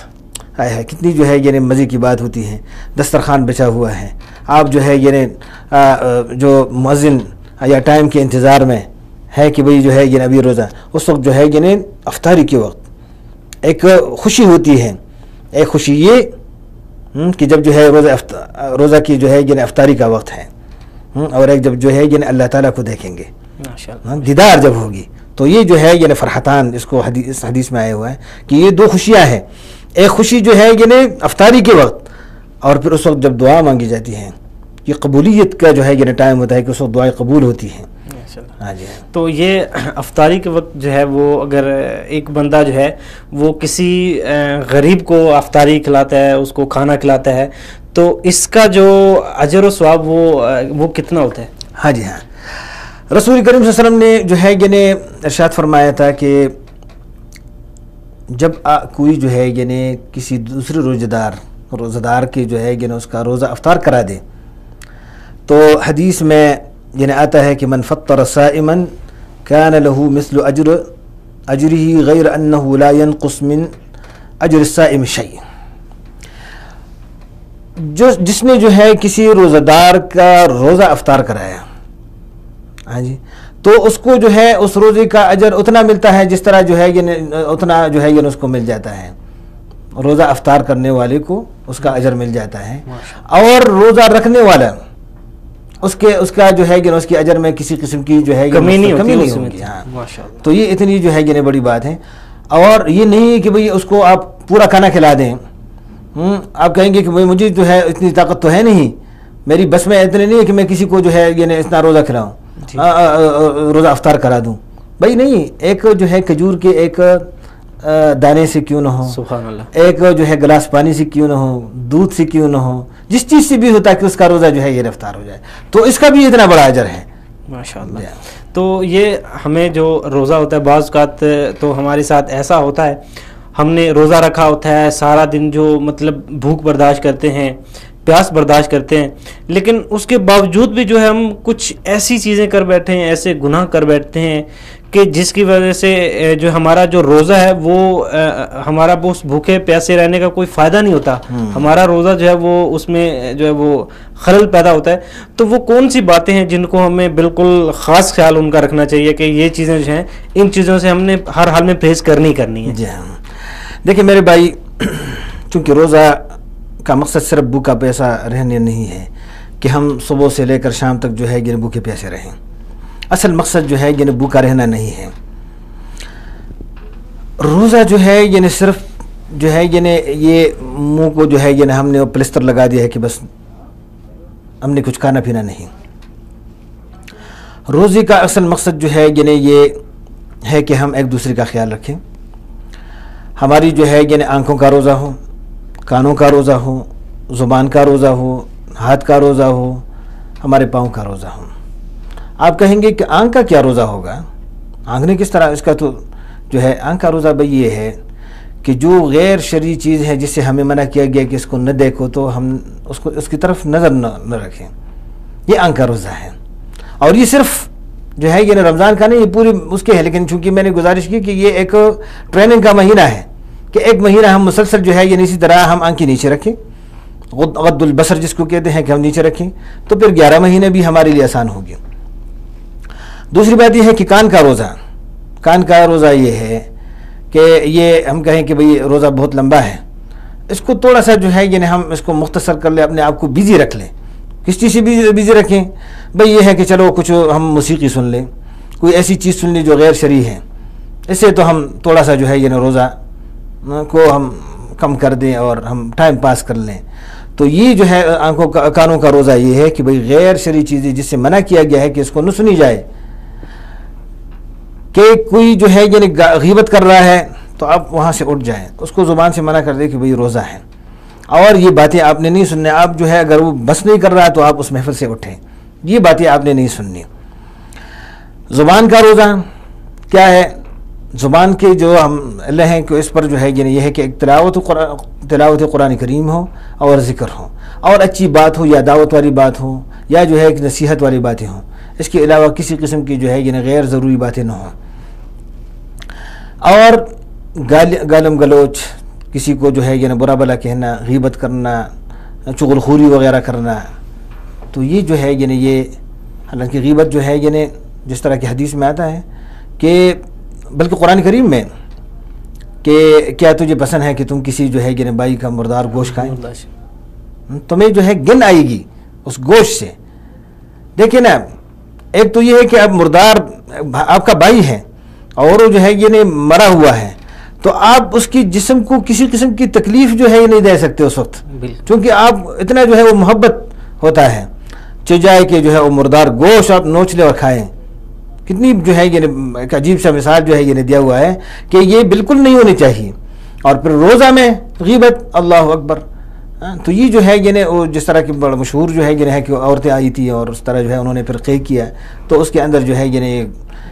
ہے کتنی جو ہے یعنی مزے کی بات ہوتی ہے، دسترخوان بچا ہوا ہے، آپ جو ہے یعنی جو مؤذن یا ٹائم کے انتظار میں ہے کہ بھئی جو ہے یعنی ابھی روزہ، اس وقت جو ہے یعنی افطاری کے وقت ایک خوشی ہوتی ہے، ایک خوشی یہ کہ جب جو ہے روزہ کی جو ہے یعنی افطاری کا وقت ہے، اور ایک جب جو ہے یعنی اللہ تعالیٰ کو دیکھیں گے، دیدار جب ہوگی، تو یہ جو ہے یعنی فرحتان، اس کو اس حدیث میں آیا ہوا ہے کہ یہ دو خوشیاں ہیں، ایک خوشی جو ہے یعنی افطاری کے وقت، اور پھر اس وقت جب دعا مانگی جاتی ہے، یہ قبولیت کا جو ہے یعنی ٹائم ہوتا ہے کہ اس وقت دعائیں قبول ہوتی ہیں۔ ماشاءاللہ. ہاں جی. تو یہ افطاری کے وقت جو ہے وہ اگر ایک بندہ جو ہے وہ کسی غریب کو افطاری کھلاتا ہے, اس کو کھانا کھلاتا ہے, تو اس کا جو اجر و ثواب وہ کتنا ہوتا ہے؟ ہاں جی ہاں, رسول کریم صلی اللہ علیہ وسلم نے جو ہے یعنی ارشاد فرمایا تھا کہ جب کوئی جو ہے یعنی کسی دوسرے روزہ دار کے جو ہے یعنی اس کا روزہ افطار کرا دے, تو حدیث میں یعنی آتا ہے کہ من فطر صائما كان له مثل اجره غیر انه لا ينقص من اجر الصائم شيء. جس نے جو ہے کسی روزہ دار کا روزہ افطار کرایا, ہاں جی, تو اس کو جو ہے اس روزے کا اجر اتنا ملتا ہے جس طرح جو ہے یعنی اتنا جو ہے یعنی اس کو مل جاتا ہے, روزہ افطار کرنے والے کو اس کا اجر مل جاتا ہے, اور روزہ رکھنے والا اس کا جو ہے یعنی اس کے اجر میں کسی قسم کی جو ہے کمی نہیں ہوگی. ہاں, تو یہ اتنی جو ہے یعنی بڑی بات ہے. اور یہ نہیں کہ بھئی اس کو آپ پورا کھانا کھلا دیں, آپ کہیں گے کہ بھئی مجھے جو ہے اتنی طاقت تو ہے نہیں, میری بس میں اتنے نہیں ہے کہ میں کسی کو جو ہے یعنی اتنا روزہ کھلاؤں, روزہ افطار کرا دوں. بھائی نہیں, ایک جو ہے کھجور کے ایک دانے سے کیوں نہ ہو, سبحان اللہ, ایک جو ہے گلاس پانی سے کیوں نہ ہو, دودھ سے کیوں نہ ہو, جس چیز سے بھی ہوتا ہے کہ اس کا روزہ جو ہے یہ افطار ہو جائے, تو اس کا بھی اتنا بڑا اجر ہے. ماشاءاللہ. تو یہ ہمیں جو روزہ ہوتا ہے بعض اوقات تو ہمارے ساتھ ایسا ہوتا ہے, ہم نے روزہ رکھا ہوتا ہے, سارا دن جو مطلب بھوک برداشت کرتے ہیں, پیاس برداشت کرتے ہیں, لیکن اس کے باوجود بھی جو ہے ہم کچھ ایسی چیزیں کر بیٹھے ہیں, ایسے گناہ کر بیٹھتے ہیں کہ جس کی وجہ سے جو ہمارا جو روزہ ہے وہ ہمارا اس بھوکے پیاسے رہنے کا کوئی فائدہ نہیں ہوتا, ہمارا روزہ جو ہے وہ اس میں جو ہے وہ خلل پیدا ہوتا ہے. تو وہ کون سی باتیں ہیں جن کو ہمیں بالکل خاص خیال ان کا رکھنا چاہیے کہ یہ چیزیں جو ہیں ان چیزوں سے ہم نے ہر حال میں پرہیز کرنی ہے؟ جی ہاں, دیکھیں میرے بھائی, چونکہ روزہ کا مقصد صرف بھوکا پیاسا رہنے نہیں ہے کہ ہم صبح سے لے کر شام تک جو ہے یعنی بھوکے پیاسے رہیں. اصل مقصد جو ہے یعنی بھوکا رہنا نہیں ہے. روزہ جو ہے یعنی صرف جو ہے یعنی یہ منہ کو جو ہے یعنی ہم نے پلسٹر لگا دیا ہے کہ بس ہم نے کچھ کھانا پینا نہیں. روزے کا اصل مقصد جو ہے یعنی یہ ہے کہ ہم ایک دوسرے کا خیال رکھیں. ہماری جو ہے یعنی آنکھوں کا روزہ ہو, کانوں کا روزہ ہو, زبان کا روزہ ہو, ہاتھ کا روزہ ہو, ہمارے پاؤں کا روزہ ہو. آپ کہیں گے کہ آنکھ کا کیا روزہ ہوگا, آنکھ نے کس طرح, اس کا تو جو ہے آنکھ کا روزہ بھائی یہ ہے کہ جو غیر شرعی چیز ہے جس سے ہمیں منع کیا گیا کہ اس کو نہ دیکھو تو ہم اس کی طرف نظر نہ رکھیں, یہ آنکھ کا روزہ ہے. اور یہ صرف جو ہے یعنی رمضان کا نہیں, یہ پوری اس کے ہے, لیکن چونکہ میں نے گزارش کی کہ یہ ایک ٹریننگ کا مہینہ ہے کہ ایک مہینہ ہم مسلسل جو ہے یعنی اسی طرح ہم آنکھیں نیچے رکھیں, غض البصر جس کو کہتے ہیں کہ ہم نیچے رکھیں, تو پھر 11 مہینے بھی ہمارے لیے آسان ہوگی. دوسری بات یہ ہے کہ کان کا روزہ یہ ہے کہ یہ ہم کہیں کہ بھئی روزہ بہت لمبا ہے, اس کو تھوڑا سا جو ہے یعنی ہم اس کو مختصر کر لیں, اپنے آپ کو بیزی رکھ لیں. کس چیز سے بیزی رکھیں بھئی, یہ ہے کہ چلو کچھ ہم موسیقی سن لیں, کوئی ایسی چیز سن لیں جو غیر شرعی ہے, اس سے تو ہم تھوڑا سا جو ہے یعنی روزہ کو ہم کم کر دیں اور ہم ٹائم پاس کر لیں. تو یہ جو ہے کانوں کا روزہ یہ ہے کہ بھئی غیر شرعی چیزیں جس سے منع کیا گیا ہے کہ اس کو نہ سنی جائے, کہ کوئی جو ہے یعنی غیبت کر رہا ہے تو آپ وہاں سے اٹھ جائیں, اس کو زبان سے منع کر دیں کہ بھئی روزہ ہے, اور یہ باتیں آپ نے نہیں سننے. آپ جو ہے اگر وہ بس نہیں کر رہا ہے تو آپ اس محفل سے اٹھیں, یہ باتیں آپ نے نہیں سننی. زبان کا روزہ کیا ہے, زبان کے جو ہم اللہ ہیں کہ اس پر جو ہے یعنی یہ ہے کہ ایک تلاوت قرآن کریم ہو اور ذکر ہو, اور اچھی بات ہو یا دعوت والی بات ہو یا جو ہے ایک نصیحت والی باتیں ہوں, اس کے علاوہ کسی قسم کی جو ہے یعنی غیر ضروری باتیں نہ ہوں. اور گالم گلوچ, کسی کو جو ہے یعنی برا بلا کہنا, غیبت کرنا, چغل خوری وغیرہ کرنا, تو یہ جو ہے یعنی یہ, حالانکہ غیبت جو ہے یعنی جس طرح کی حدیث میں آتا ہے کہ بلکہ قرآن کریم میں کہ کیا تجھے پسند ہے کہ تم کسی جو ہے یعنی بائی کا مردار گوشت کھائیں, تمہیں جو ہے گن آئے گی اس گوشت سے. دیکھیں نا, ایک تو یہ ہے کہ اب مردار آپ کا بھائی ہے اور وہ جو ہے یہ مرا ہوا ہے, تو آپ اس کی جسم کو کسی قسم کی تکلیف جو ہے یہ نہیں دے سکتے اس وقت, چونکہ آپ اتنا جو ہے وہ محبت ہوتا ہے, چاہے کہ جو ہے وہ مردار گوشت آپ نوچ لیں اور کھائیں, کتنی جو ہے یعنی ایک عجیب سا مثال جو ہے یعنی دیا ہوا ہے کہ یہ بالکل نہیں ہونی چاہیے. اور پھر روزہ میں غیبت، اللہ اکبر. تو یہ جو ہے یعنی جس طرح کی بڑا مشہور جو ہے یعنی ہے کہ عورتیں آئی تھی اور اس طرح جو ہے انہوں نے پھر قے کیا، تو اس کے اندر جو ہے یعنی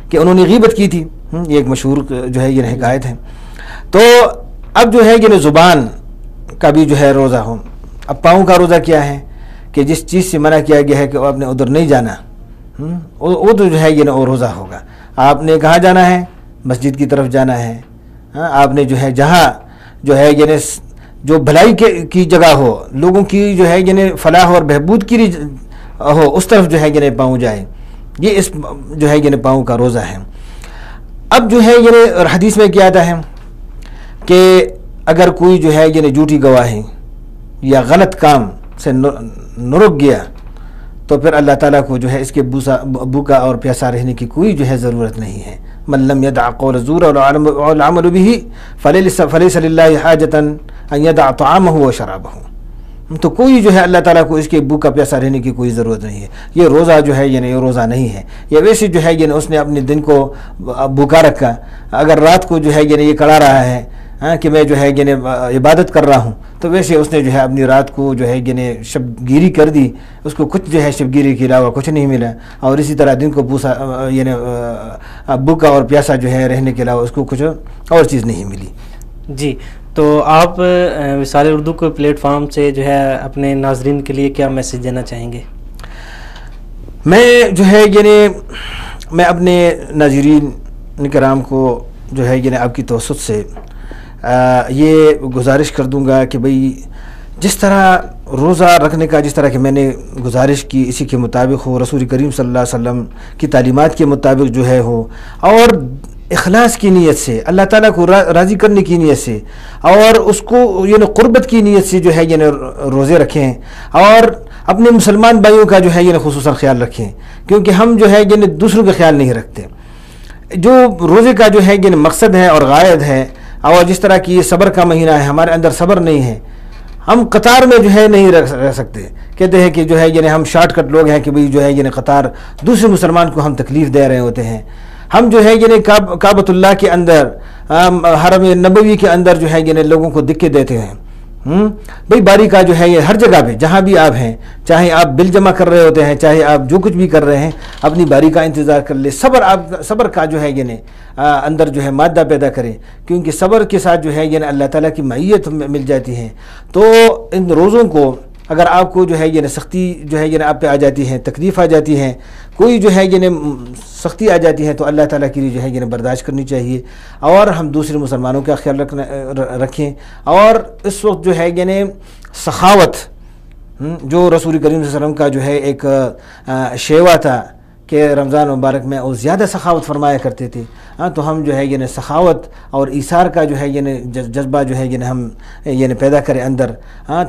کہ انہوں نے غیبت کی تھی. یہ ایک مشہور جو ہے یہ حکایت ہے. تو اب جو ہے یعنی زبان کا بھی جو ہے روزہ ہو. اب پاؤں کا روزہ کیا ہے کہ جس چیز سے منع کیا گیا ہے کہ آپ نے ادھر نہیں جانا، وہ تو جو ہے یہ وہ روزہ ہوگا. آپ نے کہاں جانا ہے؟ مسجد کی طرف جانا ہے. آپ نے جو ہے جہاں جو ہے یعنی جو بھلائی کی جگہ ہو، لوگوں کی جو ہے یعنی فلاح اور بہبود کی ہو، اس طرف جو ہے یعنی پاؤں جائے. یہ اس جو ہے یعنی پاؤں کا روزہ ہے. اب جو ہے یعنی حدیث میں کیا آتا ہے کہ اگر کوئی جو ہے یعنی جھوٹی گواہی یا غلط کام سے نرک گیا تو پھر اللہ تعالیٰ کو جو ہے اس کے بھوکا اور پیاسا رہنے کی کوئی جو ہے ضرورت نہیں ہے. من لم يدع قول الزور والعمل به فليس لله حاجة ان يدع طعامه وشرابه. تو کوئی جو ہے اللہ تعالیٰ کو اس کے بھوکا پیاسا رہنے کی کوئی ضرورت نہیں ہے. یہ روزہ جو ہے یعنی یہ روزہ نہیں ہے. یہ ویسے جو ہے یعنی اس نے اپنے دن کو بھوکا رکھا. اگر رات کو جو ہے یعنی یہ کڑا رہا ہے کہ میں جو ہے یعنی عبادت کر رہا ہوں، تو ویسے اس نے جو ہے اپنی رات کو جو ہے یعنی شب گیری کر دی. اس کو کچھ جو ہے شب گیری کے علاوہ کچھ نہیں ملا، اور اسی طرح دن کو یعنی بھوکا اور پیاسا جو ہے رہنے کے علاوہ اس کو کچھ اور چیز نہیں ملی. جی، تو آپ وصال اردو کے پلیٹ فارم سے جو ہے اپنے ناظرین کے لیے کیا میسیج دینا چاہیں گے؟ میں جو ہے یعنی میں اپنے ناظرین کرام کو جو ہے یعنی آپ کی توسط سے یہ گزارش کر دوں گا کہ بھئی جس طرح روزہ رکھنے کا جس طرح کہ میں نے گزارش کی اسی کے مطابق ہو، رسول کریم صلی اللہ علیہ وسلم کی تعلیمات کے مطابق جو ہے ہو، اور اخلاص کی نیت سے، اللہ تعالیٰ کو راضی کرنے کی نیت سے، اور اس کو یعنی قربت کی نیت سے جو ہے یعنی روزے رکھیں، اور اپنے مسلمان بھائیوں کا جو ہے یعنی خصوصاً خیال رکھیں، کیونکہ ہم جو ہے یعنی دوسروں کا خیال نہیں رکھتے. جو روزے کا جو ہے یعنی مقصد ہے اور غائد ہے، اور جس طرح کی یہ صبر کا مہینہ ہے، ہمارے اندر صبر نہیں ہے. ہم قطار میں جو ہے نہیں رہ سکتے. کہتے ہیں کہ جو ہے یعنی ہم شارٹ کٹ لوگ ہیں کہ بھئی جو ہے یعنی قطار دوسرے مسلمان کو ہم تکلیف دے رہے ہوتے ہیں. ہم جو ہے یعنی کعبۃ اللہ کے اندر، حرم نبوی کے اندر جو ہے یعنی لوگوں کو دکے دیتے ہیں. بھئی باری کا جو ہے یہ ہر جگہ پہ جہاں بھی آپ ہیں، چاہے آپ بل جمع کر رہے ہوتے ہیں، چاہے آپ جو کچھ بھی کر رہے ہیں، اپنی باری کا انتظار کر لیں. صبر کا جو ہے یعنی اندر جو ہے مادہ پیدا کریں، کیونکہ صبر کے ساتھ جو ہے یعنی اللہ تعالیٰ کی معیت مل جاتی ہے. تو ان روزوں کو اگر آپ کو جو ہے یعنی سختی جو ہے یعنی آپ پہ آ جاتی ہے، تکلیف آ جاتی ہے، کوئی جو ہے یعنی سختی آ جاتی ہے، تو اللہ تعالیٰ کے لیے جو ہے یعنی برداشت کرنی چاہیے، اور ہم دوسرے مسلمانوں کا خیال رکھیں. اور اس وقت جو ہے یعنی سخاوت جو رسول کریم صلی اللہ علیہ وسلم کا جو ہے ایک شیوا تھا کہ رمضان مبارک میں وہ زیادہ سخاوت فرمایا کرتے تھے. تو ہم جو ہے یعنی سخاوت اور ایثار کا جو ہے یعنی جذبہ جو ہے یعنی ہم یعنی پیدا کریں اندر،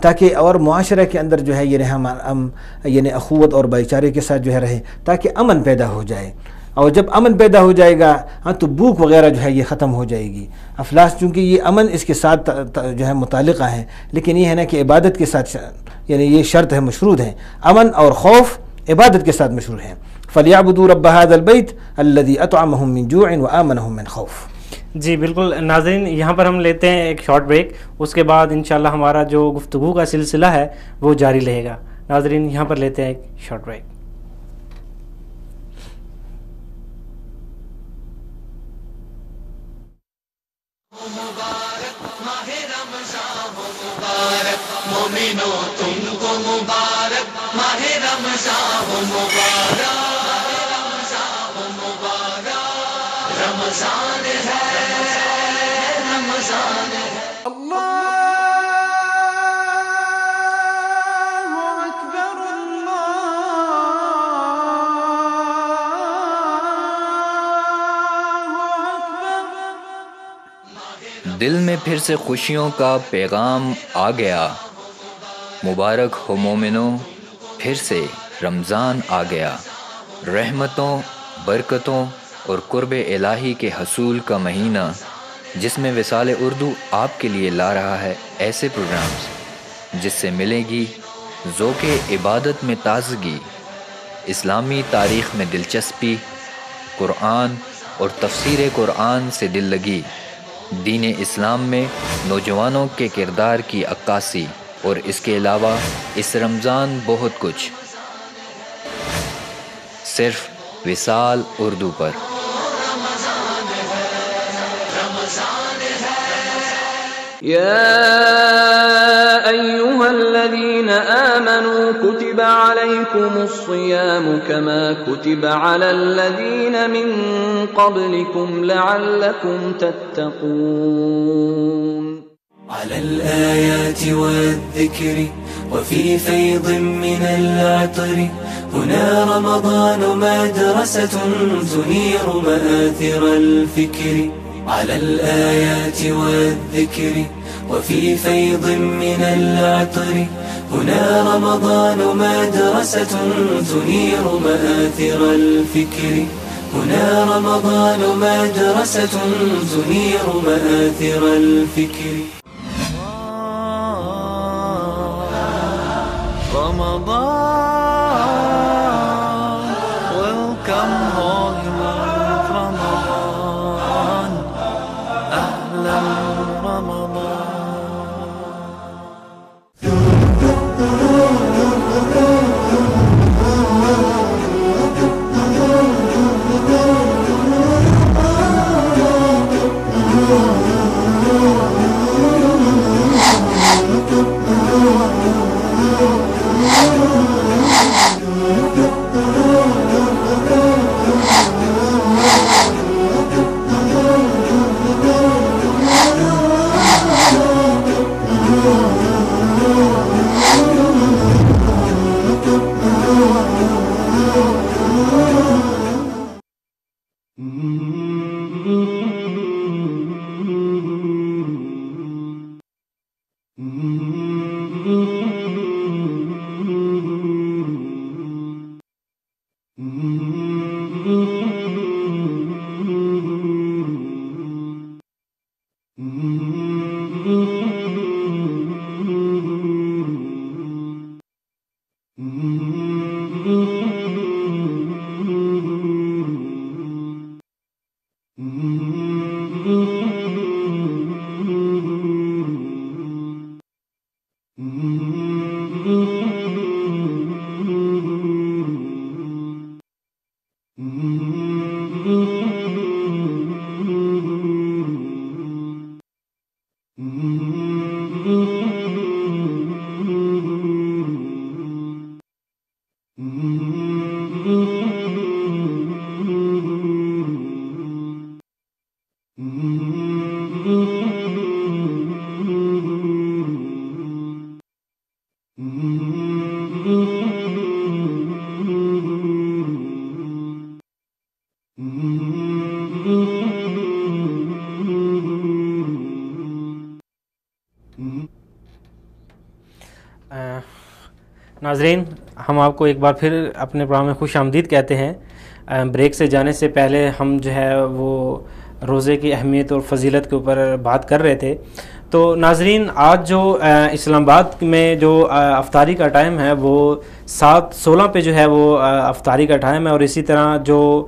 تاکہ اور معاشرہ کے اندر جو ہے یعنی ہم یعنی اخوت اور بھائی چارے کے ساتھ جو ہے رہیں، تاکہ امن پیدا ہو جائے. اور جب امن پیدا ہو جائے گا تو بھوک وغیرہ جو ہے یہ ختم ہو جائے گی. افلاس چونکہ یہ امن اس کے ساتھ جو ہے متعلقہ ہے، لیکن یہ ہے نا کہ عبادت کے ساتھ یعنی یہ شرط ہے، مشروط ہے. امن اور خوف عبادت کے ساتھ مشروط ہے. فَلْيَعْبُدُوا رَبَّ هَذَا الْبَيْتِ الَّذِي أَطْعَمَهُم مِّن جُوعٍ وَآمَنَهُم مِّن خَوْفٍ. جی بالکل ناظرین، یہاں پر ہم لیتے ہیں ایک شارٹ بریک، اس کے بعد انشاءاللہ ہمارا جو گفتگو کا سلسلہ ہے وہ جاری رہے گا. ناظرین یہاں پر لیتے ہیں ایک شارٹ بریک. مومنو تم کو مبارک ماہ رمضان ہو، مبارک رمضان ہو، مبارک رمضان ہے، رمضان ہے. اللہ اکبر، اللہ. دل میں پھر سے خوشیوں کا پیغام آ گیا. مبارک ہو مومنو، پھر سے رمضان آ گیا. رحمتوں، برکتوں اور قرب الہی کے حصول کا مہینہ، جس میں وصال اردو آپ کے لیے لا رہا ہے ایسے پروگرامز جس سے ملے گی ذوق عبادت میں تازگی، اسلامی تاریخ میں دلچسپی، قرآن اور تفسیر قرآن سے دل لگی، دین اسلام میں نوجوانوں کے کردار کی عکاسی، اور اس کے علاوہ اس رمضان بہت کچھ، صرف وصال اردو پر۔ يا أيها الذين آمنوا كتب عليكم الصيام كما كتب على الذين من قبلكم لعلكم تتقون. على الآيات والذكر وفي فيض من العطر، هنا رمضان مدرسة تنير مآثر الفكر. على الآيات والذكر وفي فيض من العطر، هنا رمضان مدرسة تنير مآثر الفكر. هنا رمضان مدرسة تنير مآثر الفكر. رمضان welcome holy month رمضان أهلا رمضان. ناظرین، ہم آپ کو ایک بار پھر اپنے پروگرام میں خوش آمدید کہتے ہیں۔ بریک سے جانے سے پہلے ہم جو ہے وہ روزے کی اہمیت اور فضیلت کے اوپر بات کر رہے تھے۔ تو ناظرین، آج جو اسلام آباد میں جو افطاری کا ٹائم ہے وہ 7:16 پہ جو ہے وہ افطاری کا ٹائم ہے، اور اسی طرح جو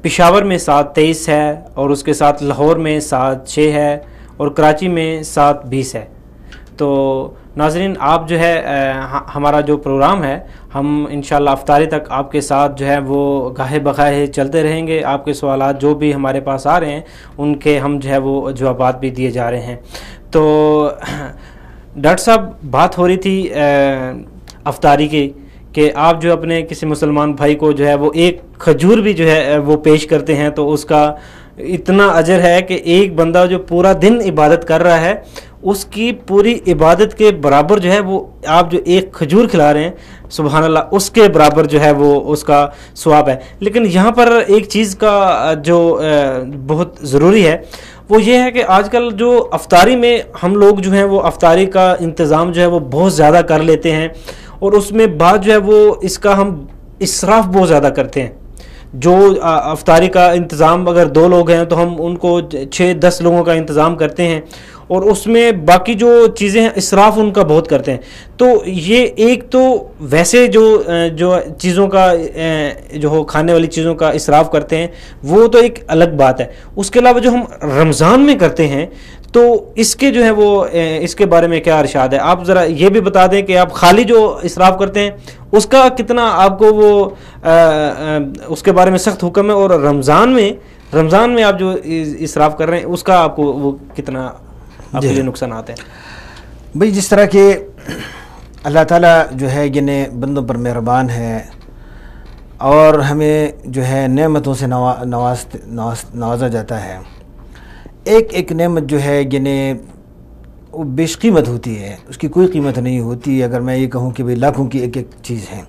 پشاور میں 7:23 ہے، اور اس کے ساتھ لاہور میں 7:06 ہے، اور کراچی میں 7:20 ہے۔ تو ناظرین، آپ جو ہے ہمارا جو پروگرام ہے ہم انشاءاللہ افطاری تک آپ کے ساتھ جو ہے وہ گاہے بغاہے چلتے رہیں گے۔ آپ کے سوالات جو بھی ہمارے پاس آ رہے ہیں ان کے ہم جو ہے وہ جوابات بھی دیے جا رہے ہیں۔ تو ڈاکٹر صاحب، بات ہو رہی تھی افطاری کی کہ آپ جو اپنے کسی مسلمان بھائی کو جو ہے وہ ایک کھجور بھی جو ہے وہ پیش کرتے ہیں تو اس کا اتنا اجر ہے کہ ایک بندہ جو پورا دن عبادت کر رہا ہے اس کی پوری عبادت کے برابر جو ہے وہ آپ جو ایک کھجور کھلا رہے ہیں، سبحان اللہ، اس کے برابر جو ہے وہ اس کا ثواب ہے۔ لیکن یہاں پر ایک چیز کا جو بہت ضروری ہے وہ یہ ہے کہ آج کل جو افطاری میں ہم لوگ جو ہیں وہ افطاری کا انتظام جو ہے وہ بہت زیادہ کر لیتے ہیں، اور اس میں بعد جو ہے وہ اس کا ہم اسراف بہت زیادہ کرتے ہیں۔ جو افطاری کا انتظام اگر 2 لوگ ہیں تو ہم ان کو 6-10 لوگوں کا انتظام کرتے ہیں، اور اس میں باقی جو چیزیں ہیں اسراف ان کا بہت کرتے ہیں. تو یہ ایک تو ویسے جو چیزوں کا جو کھانے والی چیزوں کا اسراف کرتے ہیں وہ تو ایک الگ بات ہے. اس کے علاوہ جو ہم رمضان میں کرتے ہیں تو اس کے جو ہے وہ اس کے بارے میں کیا ارشاد ہے؟ آپ ذرا یہ بھی بتا دیں کہ آپ خالی جو اسراف کرتے ہیں اس کا کتنا آپ کو وہ اس کے بارے میں سخت حکم ہے، اور رمضان میں آپ جو اسراف کر رہے ہیں اس کا آپ کو وہ کتنا آپ کے لیے نقصانات ہیں؟ بھئی جس طرح کہ اللہ تعالیٰ جو ہے یعنی بندوں پر مہربان ہے اور ہمیں جو ہے نعمتوں سے نوازا جاتا ہے. ایک نعمت جو ہے یعنی وہ بیش قیمت ہوتی ہے، اس کی کوئی قیمت نہیں ہوتی. اگر میں یہ کہوں کہ بھئی لاکھوں کی ایک چیز ہے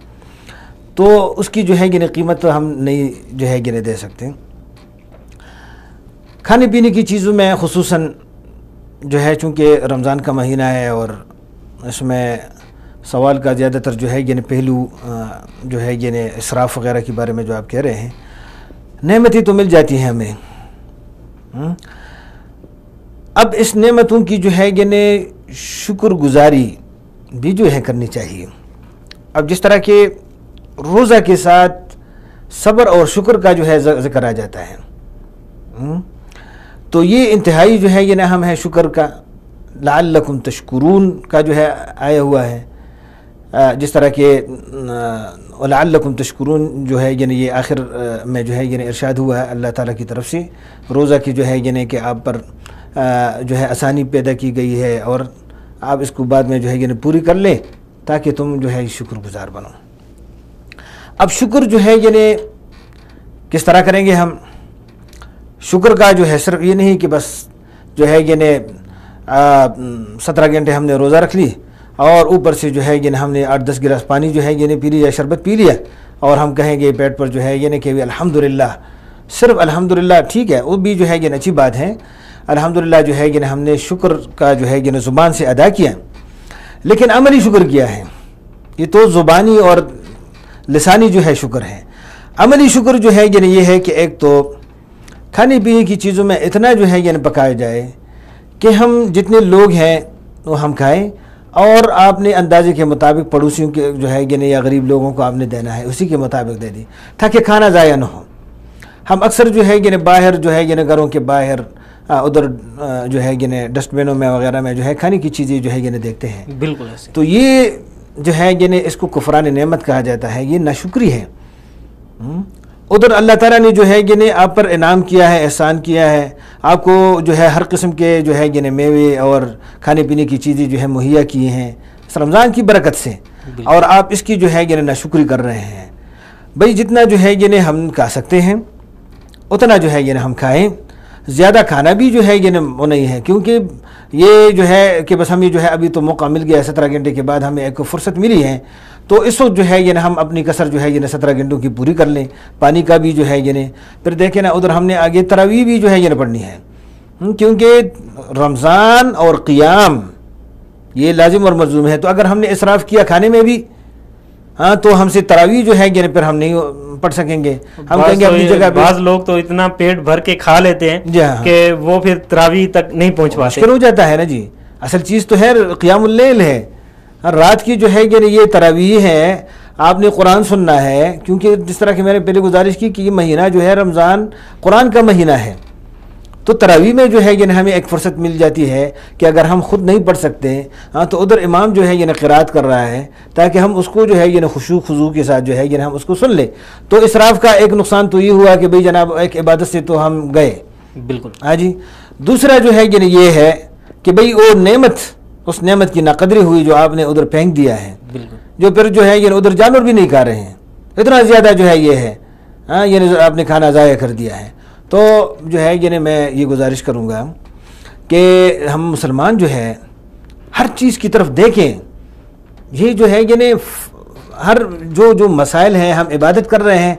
تو اس کی جو ہے یعنی قیمت ہم نہیں جو ہے یعنی دے سکتے. کھانے پینے کی چیزوں میں خصوصاً جو ہے چونکہ رمضان کا مہینہ ہے اور اس میں سوال کا زیادہ تر جو ہے یعنی پہلو جو ہے یعنی اسراف وغیرہ کے بارے میں جو آپ کہہ رہے ہیں. نعمتیں تو مل جاتی ہیں ہمیں، اب اس نعمتوں کی جو ہے یعنی شکر گزاری بھی جو ہے کرنی چاہیے. اب جس طرح کہ روزہ کے ساتھ صبر اور شکر کا جو ہے ذکر آ جاتا ہے تو یہ انتہائی جو ہے یہ اہم ہے. شکر کا لعلکم تشکرون کا جو ہے آیا ہوا ہے، جس طرح کہ لعلکم تشکرون جو ہے یعنی یہ آخر میں جو ہے یعنی ارشاد ہوا ہے اللہ تعالیٰ کی طرف سے روزہ کی جو ہے یعنی کہ آپ پر جو ہے آسانی پیدا کی گئی ہے اور آپ اس کو بعد میں جو ہے یعنی پوری کر لیں تاکہ تم جو ہے شکر گزار بنو. اب شکر جو ہے یعنی کس طرح کریں گے ہم؟ شکر کا جو ہے صرف یہ نہیں کہ بس جو ہے یعنی 17 گھنٹے ہم نے روزہ رکھ لی اور اوپر سے جو ہے یعنی ہم نے 8-10 گلاس پانی جو ہے یعنی پی لیا، شربت پی لیا اور ہم کہیں گے پیٹ پر جو ہے یعنی کہ الحمدللہ، صرف الحمدللہ ٹھیک ہے وہ بھی جو ہے یعنی اچھی بات ہے. الحمدللہ جو ہے یعنی ہم نے شکر کا جو ہے یعنی زبان سے ادا کیا لیکن عملی شکر کیا ہے. یہ تو زبانی اور لسانی جو ہے شکر ہے. عملی شکر جو ہے یعنی یہ ہے کہ ایک تو کھانے پینے کی چیزوں میں اتنا جو ہے یعنی پکایا جائے کہ ہم جتنے لوگ ہیں وہ ہم کھائیں اور آپ نے اندازے کے مطابق پڑوسیوں کے جو ہے یعنی یا غریب لوگوں کو آپ نے دینا ہے اسی کے مطابق دے دی تاکہ کھانا ضائع نہ ہو. ہم اکثر جو ہے یعنی باہر جو ہے یعنی گھروں کے باہر ادھر جو ہے یعنی ڈسٹ بنوں میں وغیرہ میں جو ہے کھانے کی چیزیں جو ہے یعنی دیکھتے ہیں. بالکل ایسے. تو یہ جو ہے یعنی اس کو کفران نعمت کہا جاتا ہے، یہ ناشکری ہے. ادھر اللہ تعالیٰ نے جو ہے یعنی آپ پر انعام کیا ہے، احسان کیا ہے، آپ کو جو ہے ہر قسم کے جو ہے یعنی میوے اور کھانے پینے کی چیزیں جو ہے مہیا کی ہیں اس رمضان کی برکت سے، اور آپ اس کی جو ہے یعنی ناشکری کر رہے ہیں. بھئی جتنا جو ہے یعنی ہم کھا سکتے ہیں اتنا جو ہے یعنی ہم کھائیں. زیادہ کھانا بھی جو ہے یعنی وہ نہیں ہے، کیونکہ یہ جو ہے کہ بس ہمیں جو ہے ابھی تو موقع مل گیا 17 گھنٹے کے بعد ہمیں ایک فرصت ملی ہے تو اس وقت جو ہے یعنی ہم اپنی کسر جو ہے یعنی 17 گھنٹوں کی پوری کر لیں. پانی کا بھی جو ہے یعنی پھر دیکھیں نا ادھر ہم نے آگے تراویح بھی جو ہے یعنی پڑھنی ہے کیونکہ رمضان اور قیام یہ لازم اور ملزوم ہے. تو اگر ہم نے اسراف کیا کھانے میں بھی تو ہم سے تراویح جو ہے یعنی پھر ہم نہیں پڑھ سکیں گے. ہم کہیں گے اپنی جگہ پہ بعض لوگ تو اتنا پیٹ بھر کے کھا لیتے ہیں کہ وہ پھر تراویح تک نہیں پہنچ پاتے. مشکل ہو جاتا ہے نا جی. اصل چیز تو ہے قیام اللیل ہے، رات کی جو ہے یعنی یہ تراویح ہے. آپ نے قرآن سننا ہے کیونکہ جس طرح کہ میں نے پہلے گزارش کی کہ یہ مہینہ جو ہے رمضان قرآن کا مہینہ ہے تو تراویح میں جو ہے یعنی ہمیں ایک فرصت مل جاتی ہے کہ اگر ہم خود نہیں پڑھ سکتے تو ادھر امام جو ہے یعنی قرات کر رہا ہے تاکہ ہم اس کو جو ہے یعنی خشوع خضوع کے ساتھ جو ہے یعنی ہم اس کو سن لیں. تو اسراف کا ایک نقصان تو یہ ہوا کہ بھئی جناب ایک عبادت سے تو ہم گئے. بالکل. ہاں جی. دوسرا جو ہے یعنی یہ ہے کہ بھئی وہ نعمت، اس نعمت کی ناقدری ہوئی جو آپ نے ادھر پھینک دیا ہے، جو پھر جو ہے یعنی ادھر جانور بھی نہیں کھا رہے ہیں. اتنا زیادہ جو ہے یہ ہے یعنی آپ نے کھانا ضائع کر دیا ہے. تو جو ہے یعنی میں یہ گزارش کروں گا کہ ہم مسلمان جو ہے ہر چیز کی طرف دیکھیں. یہ جو ہے یعنی ہر جو مسائل ہیں ہم عبادت کر رہے ہیں،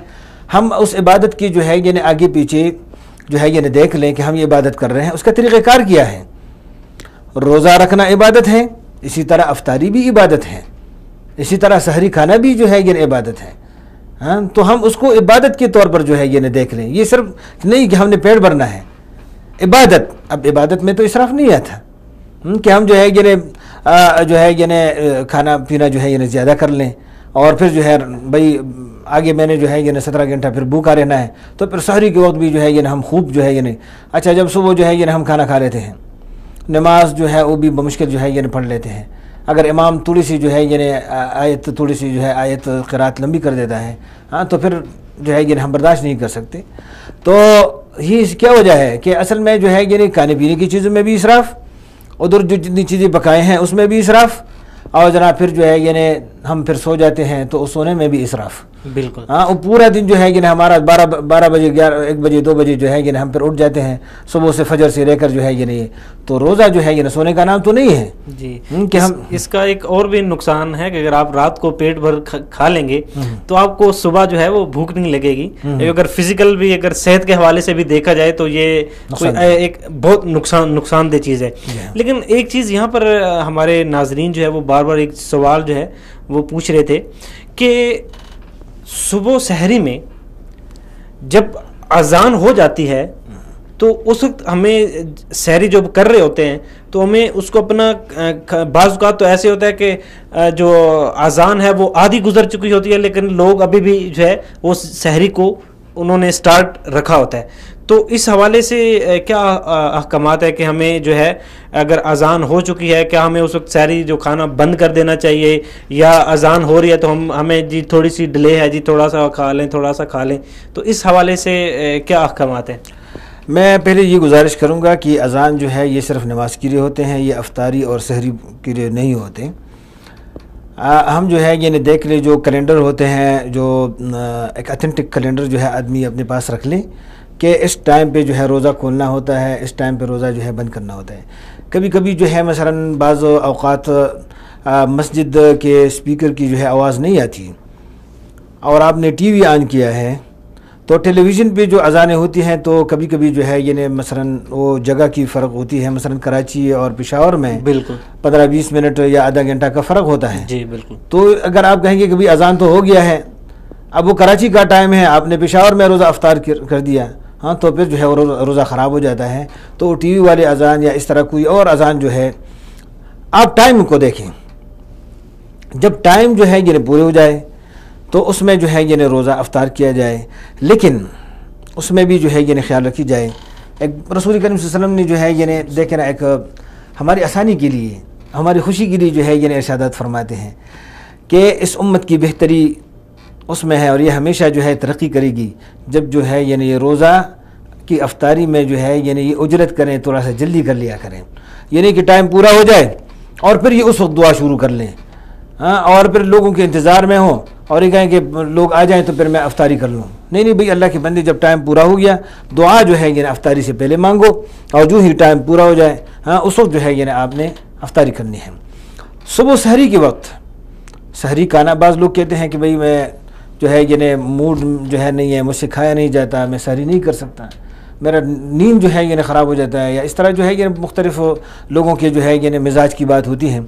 ہم اس عبادت کی جو ہے یعنی آگے پیچھے جو ہے یعنی دیکھ لیں کہ ہم یہ عبادت کر رہے ہیں اس کا طریقہ کار کیا ہے. روزہ رکھنا عبادت ہے، اسی طرح افطاری بھی عبادت ہے، اسی طرح سحری کھانا بھی جو ہے یعنی عبادت ہے. تو ہم اس کو عبادت کے طور پر جو ہے یہ دیکھ لیں. یہ صرف نہیں کہ ہم نے پیٹ بھرنا ہے، عبادت. اب عبادت میں تو اسراف نہیں آتا. کہ ہم جو ہے جو ہے کھانا پینا جو ہے زیادہ کر لیں، اور پھر جو ہے بھائی آگے میں نے جو ہے 17 گھنٹہ پھر بھوکا رہنا ہے، تو پھر سحری کے وقت بھی جو ہے ہم خوب جو ہے اچھا جب صبح جو ہے ہم کھانا کھا لیتے ہیں، نماز جو ہے وہ بھی بمشکل جو ہے پڑھ لیتے ہیں، اگر امام تھوڑی سی جو ہے آیت تھوڑی سی جو ہے آیت قرات لمبی کر دیتا ہے، ہاں تو پھر جو ہے ہم برداشت نہیں کر سکتے۔ تو یہ کیا وجہ ہے کہ اصل میں جو ہے کھانے پینے کی چیزوں میں بھی اسراف، ادھر جو جتنی چیزیں پکائے ہیں اس میں بھی اسراف، اور جناب پھر جو ہے ہم پھر سو جاتے ہیں تو سونے میں بھی اسراف۔ بالکل ہاں وہ پورا دن جو ہے ہمارا 12 بجے 1 بجے 2 بجے جو ہے ہم پھر اٹھ جاتے ہیں صبح سے فجر سے لے کر جو ہے یہ تو روزہ جو ہے سونے کا نام تو نہیں ہے جی۔ کہ ہم اس کا ایک اور بھی نقصان ہے کہ اگر آپ رات کو پیٹ بھر کھا لیں گے تو آپ کو صبح جو ہے وہ بھوک نہیں لگے گی، اگر فزیکل بھی اگر صحت کے حوالے سے بھی دیکھا جائے تو یہ ایک بہت نقصان دہ چیز ہے۔ لیکن ایک چیز یہاں پر ہمارے ناظرین جو ہے وہ بار بار ایک سوال جو ہے وہ پوچھ رہے تھے کہ صبح سحری میں جب اذان ہو جاتی ہے تو اس وقت ہمیں سحری جب کر رہے ہوتے ہیں تو ہمیں اس کو اپنا بعض اوقات تو ایسے ہوتا ہے کہ جو اذان ہے وہ آدھی گزر چکی ہوتی ہے لیکن لوگ ابھی بھی جو ہے وہ سحری کو انہوں نے سٹارٹ رکھا ہوتا ہے، تو اس حوالے سے کیا احکامات ہے کہ ہمیں جو ہے اگر اذان ہو چکی ہے کیا ہمیں اس وقت سحری جو کھانا بند کر دینا چاہیے، یا اذان ہو رہی ہے تو ہمیں جی تھوڑی سی ڈیلے ہے جی تھوڑا سا کھا لیں، تو اس حوالے سے کیا احکامات ہیں؟ میں پہلے یہ گزارش کروں گا کہ اذان جو ہے یہ صرف نماز کے لیے ہوتے ہیں، یہ افطاری اور سحری کے لیے نہیں ہوتے۔ ہم جو ہے دیکھ لیں جو کیلنڈر ہوتے ہیں، جو ایک اتھینٹک کیلنڈر جو ہے آدمی اپنے پاس رکھ لیں کہ اس ٹائم پہ جو ہے روزہ کھولنا ہوتا ہے، اس ٹائم پہ روزہ جو ہے بند کرنا ہوتا ہے۔ کبھی کبھی جو ہے مثلا بعض اوقات مسجد کے اسپیکر کی جو ہے آواز نہیں آتی اور آپ نے ٹی وی آن کیا ہے تو ٹیلی ویژن پہ جو اذانیں ہوتی ہیں تو کبھی کبھی جو ہے مثلا وہ جگہ کی فرق ہوتی ہے، مثلا کراچی اور پشاور میں بالکل 15-20 منٹ یا آدھا گھنٹہ کا فرق ہوتا ہے۔ جی بالکل۔ تو اگر آپ کہیں گے کہ اذان تو ہو گیا ہے، اب وہ کراچی کا ٹائم ہے، آپ نے پشاور میں روزہ افطار کر دیا، ہاں تو پھر جو ہے روزہ خراب ہو جاتا ہے۔ تو ٹی وی والے اذان یا اس طرح کوئی اور اذان جو ہے آپ ٹائم کو دیکھیں، جب ٹائم جو ہے پورے ہو جائے تو اس میں جو ہے روزہ افطار کیا جائے، لیکن اس میں بھی جو ہے خیال رکھی جائے۔ ایک رسول کریم صلی اللہ علیہ وسلم نے جو ہے دیکھیں نا ایک ہماری آسانی کے لیے، ہماری خوشی کے لیے جو ہے ارشادات فرماتے ہیں کہ اس امت کی بہتری اس میں ہے اور یہ ہمیشہ جو ہے ترقی کرے گی جب جو ہے یہ روزہ کی افطاری میں جو ہے یہ اجرت کریں، تھوڑا سا جلدی کر لیا کریں، کہ ٹائم پورا ہو جائے اور پھر یہ اس وقت دعا شروع کر لیں، ہاں، اور پھر لوگوں کے انتظار میں ہوں اور یہ کہیں کہ لوگ آ جائیں تو پھر میں افطاری کر لوں۔ نہیں بھئی، اللہ کے بندے جب ٹائم پورا ہو گیا دعا جو ہے افطاری سے پہلے مانگو، اور جو ہی ٹائم پورا ہو جائے ہاں اس وقت جو ہے آپ نے افطاری کرنی ہے۔ صبح سحری کے وقت سحری کھانا، بعض لوگ کہتے ہیں کہ بھئی میں جو ہے موڈ جو ہے نہیں ہے، مجھ سے کھایا نہیں جاتا، میں سحری نہیں کر سکتا، میرا نیند جو ہے خراب ہو جاتا ہے، یا اس طرح جو ہے مختلف لوگوں کے جو ہے مزاج کی بات ہوتی ہے،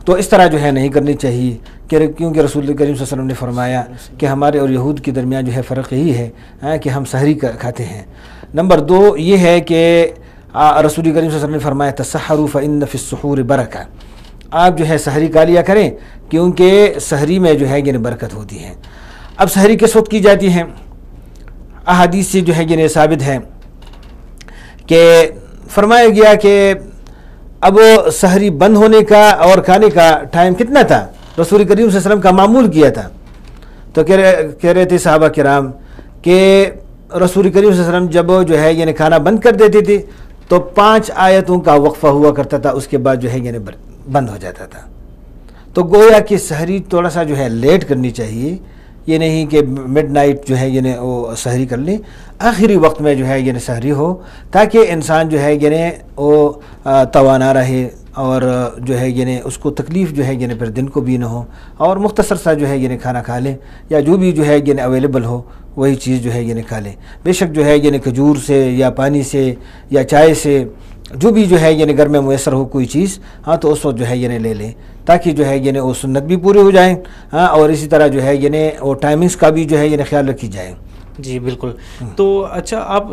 تو اس طرح جو ہے نہیں کرنی چاہیے، کیونکہ رسول کریم صلی اللہ علیہ وسلم نے فرمایا کہ ہمارے اور یہود کے درمیان جو ہے فرق یہی ہے کہ ہم سحری کھاتے ہیں۔ نمبر 2 یہ ہے کہ رسول کریم صلی اللہ علیہ وسلم نے فرمایا تسحروا فإن فی السحور برکہ، آپ جو ہے سحری کھا لیا کریں کیونکہ سحری میں جو ہے برکت ہوتی ہے۔ اب سحری کس وقت کی جاتی ہے؟ احادیث سے جو ہے ثابت ہے کہ فرمایا گیا کہ اب سحری بند ہونے کا اور کھانے کا ٹائم کتنا تھا، رسول کریم صلی اللہ علیہ وسلم کا معمول کیا تھا، تو کہہ رہے تھے صحابہ کرام کہ رسول کریم صلی اللہ علیہ وسلم جب جو ہے کھانا بند کر دیتے تھے تو 5 آیتوں کا وقفہ ہوا کرتا تھا، اس کے بعد جو ہے بند ہو جاتا تھا۔ تو گویا کہ سحری تھوڑا سا جو ہے لیٹ کرنی چاہیے، یہ نہیں کہ مڈ نائٹ جو ہے وہ سحری کر لیں، آخری وقت میں جو ہے سحری ہو تاکہ انسان جو ہے وہ توانا رہے اور جو ہے اس کو تکلیف جو ہے پھر دن کو بھی نہ ہو، اور مختصر سا جو ہے کھانا کھا لیں، یا جو بھی جو ہے اویلیبل ہو وہی چیز جو ہے کھا لیں۔ بے شک جو ہے کھجور سے یا پانی سے یا چائے سے جو بھی جو ہے گھر میں میسر ہو کوئی چیز، ہاں تو اس وقت جو ہے لے لیں تاکہ جو ہے وہ سنت بھی پوری ہو جائیں، ہاں، اور اسی طرح جو ہے وہ ٹائمنگز کا بھی جو ہے خیال رکھی جائے جی بالکل. تو اچھا آپ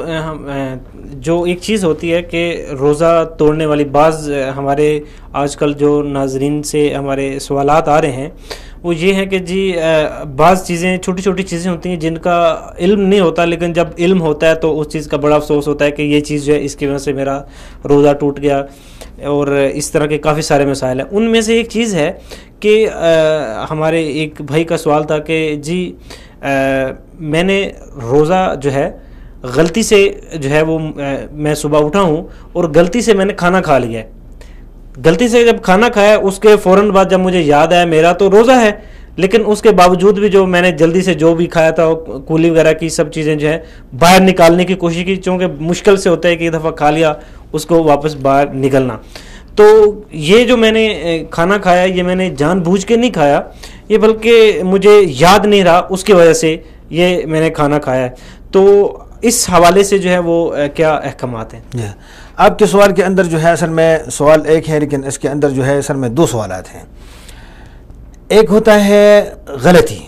جو ایک چیز ہوتی ہے کہ روزہ توڑنے والی بعض ہمارے آج کل جو ناظرین سے ہمارے سوالات آ رہے ہیں وہ یہ ہے کہ جی بعض چیزیں چھوٹی چھوٹی چیزیں ہوتی ہیں جن کا علم نہیں ہوتا، لیکن جب علم ہوتا ہے تو اس چیز کا بڑا افسوس ہوتا ہے کہ یہ چیز جو ہے اس کی وجہ سے میرا روزہ ٹوٹ گیا، اور اس طرح کے کافی سارے مسائل ہیں. ان میں سے ایک چیز ہے کہ ہمارے ایک بھائی کا سوال تھا کہ جی میں نے روزہ جو ہے غلطی سے جو ہے وہ میں صبح اٹھا ہوں اور غلطی سے میں نے کھانا کھا لیا ہے. غلطی سے جب کھانا کھایا اس کے فوراً بعد جب مجھے یاد آیا میرا تو روزہ ہے، لیکن اس کے باوجود بھی جو میں نے جلدی سے جو بھی کھایا تھا کولی وغیرہ کی سب چیزیں جو ہے باہر نکالنے کی کوشش کی، چونکہ مشکل سے ہوتا ہے کہ ایک دفعہ کھا لیا اس کو واپس باہر نکلنا. تو یہ جو میں نے کھانا کھایا یہ میں نے جان بوجھ کے نہیں کھایا، یہ بلکہ مجھے یاد نہیں رہا اس کی وجہ سے یہ میں نے کھانا کھایا ہے. تو اس حوالے سے جو ہے وہ کیا احکامات ہیں؟ آپ کے سوال کے اندر جو ہے اصل میں سوال ایک ہے، لیکن اس کے اندر جو ہے اصل میں دو سوالات ہیں. ایک ہوتا ہے غلطی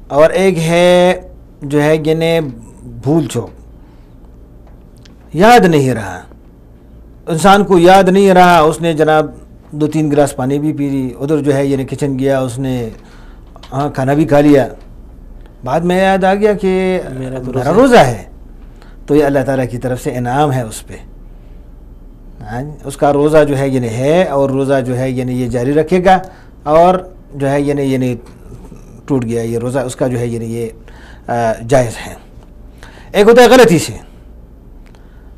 اور ایک ہے جو ہے یعنی بھول چوک، یاد نہیں رہا. انسان کو یاد نہیں رہا، اس نے جناب 2-3 گلاس پانی بھی پی لی، ادھر جو ہے یعنی کچن گیا، اس نے کھانا بھی کھا لیا، بعد میں یاد آ گیا کہ میرا روزہ ہے. تو یہ اللہ تعالیٰ کی طرف سے انعام ہے اس پہ، اس کا روزہ جو ہے یعنی ہے، اور روزہ جو ہے یعنی یہ جاری رکھے گا، اور جو ہے یعنی ٹوٹ گیا یہ روزہ اس کا جو ہے یعنی یہ جائز ہے. ایک ہوتا ہے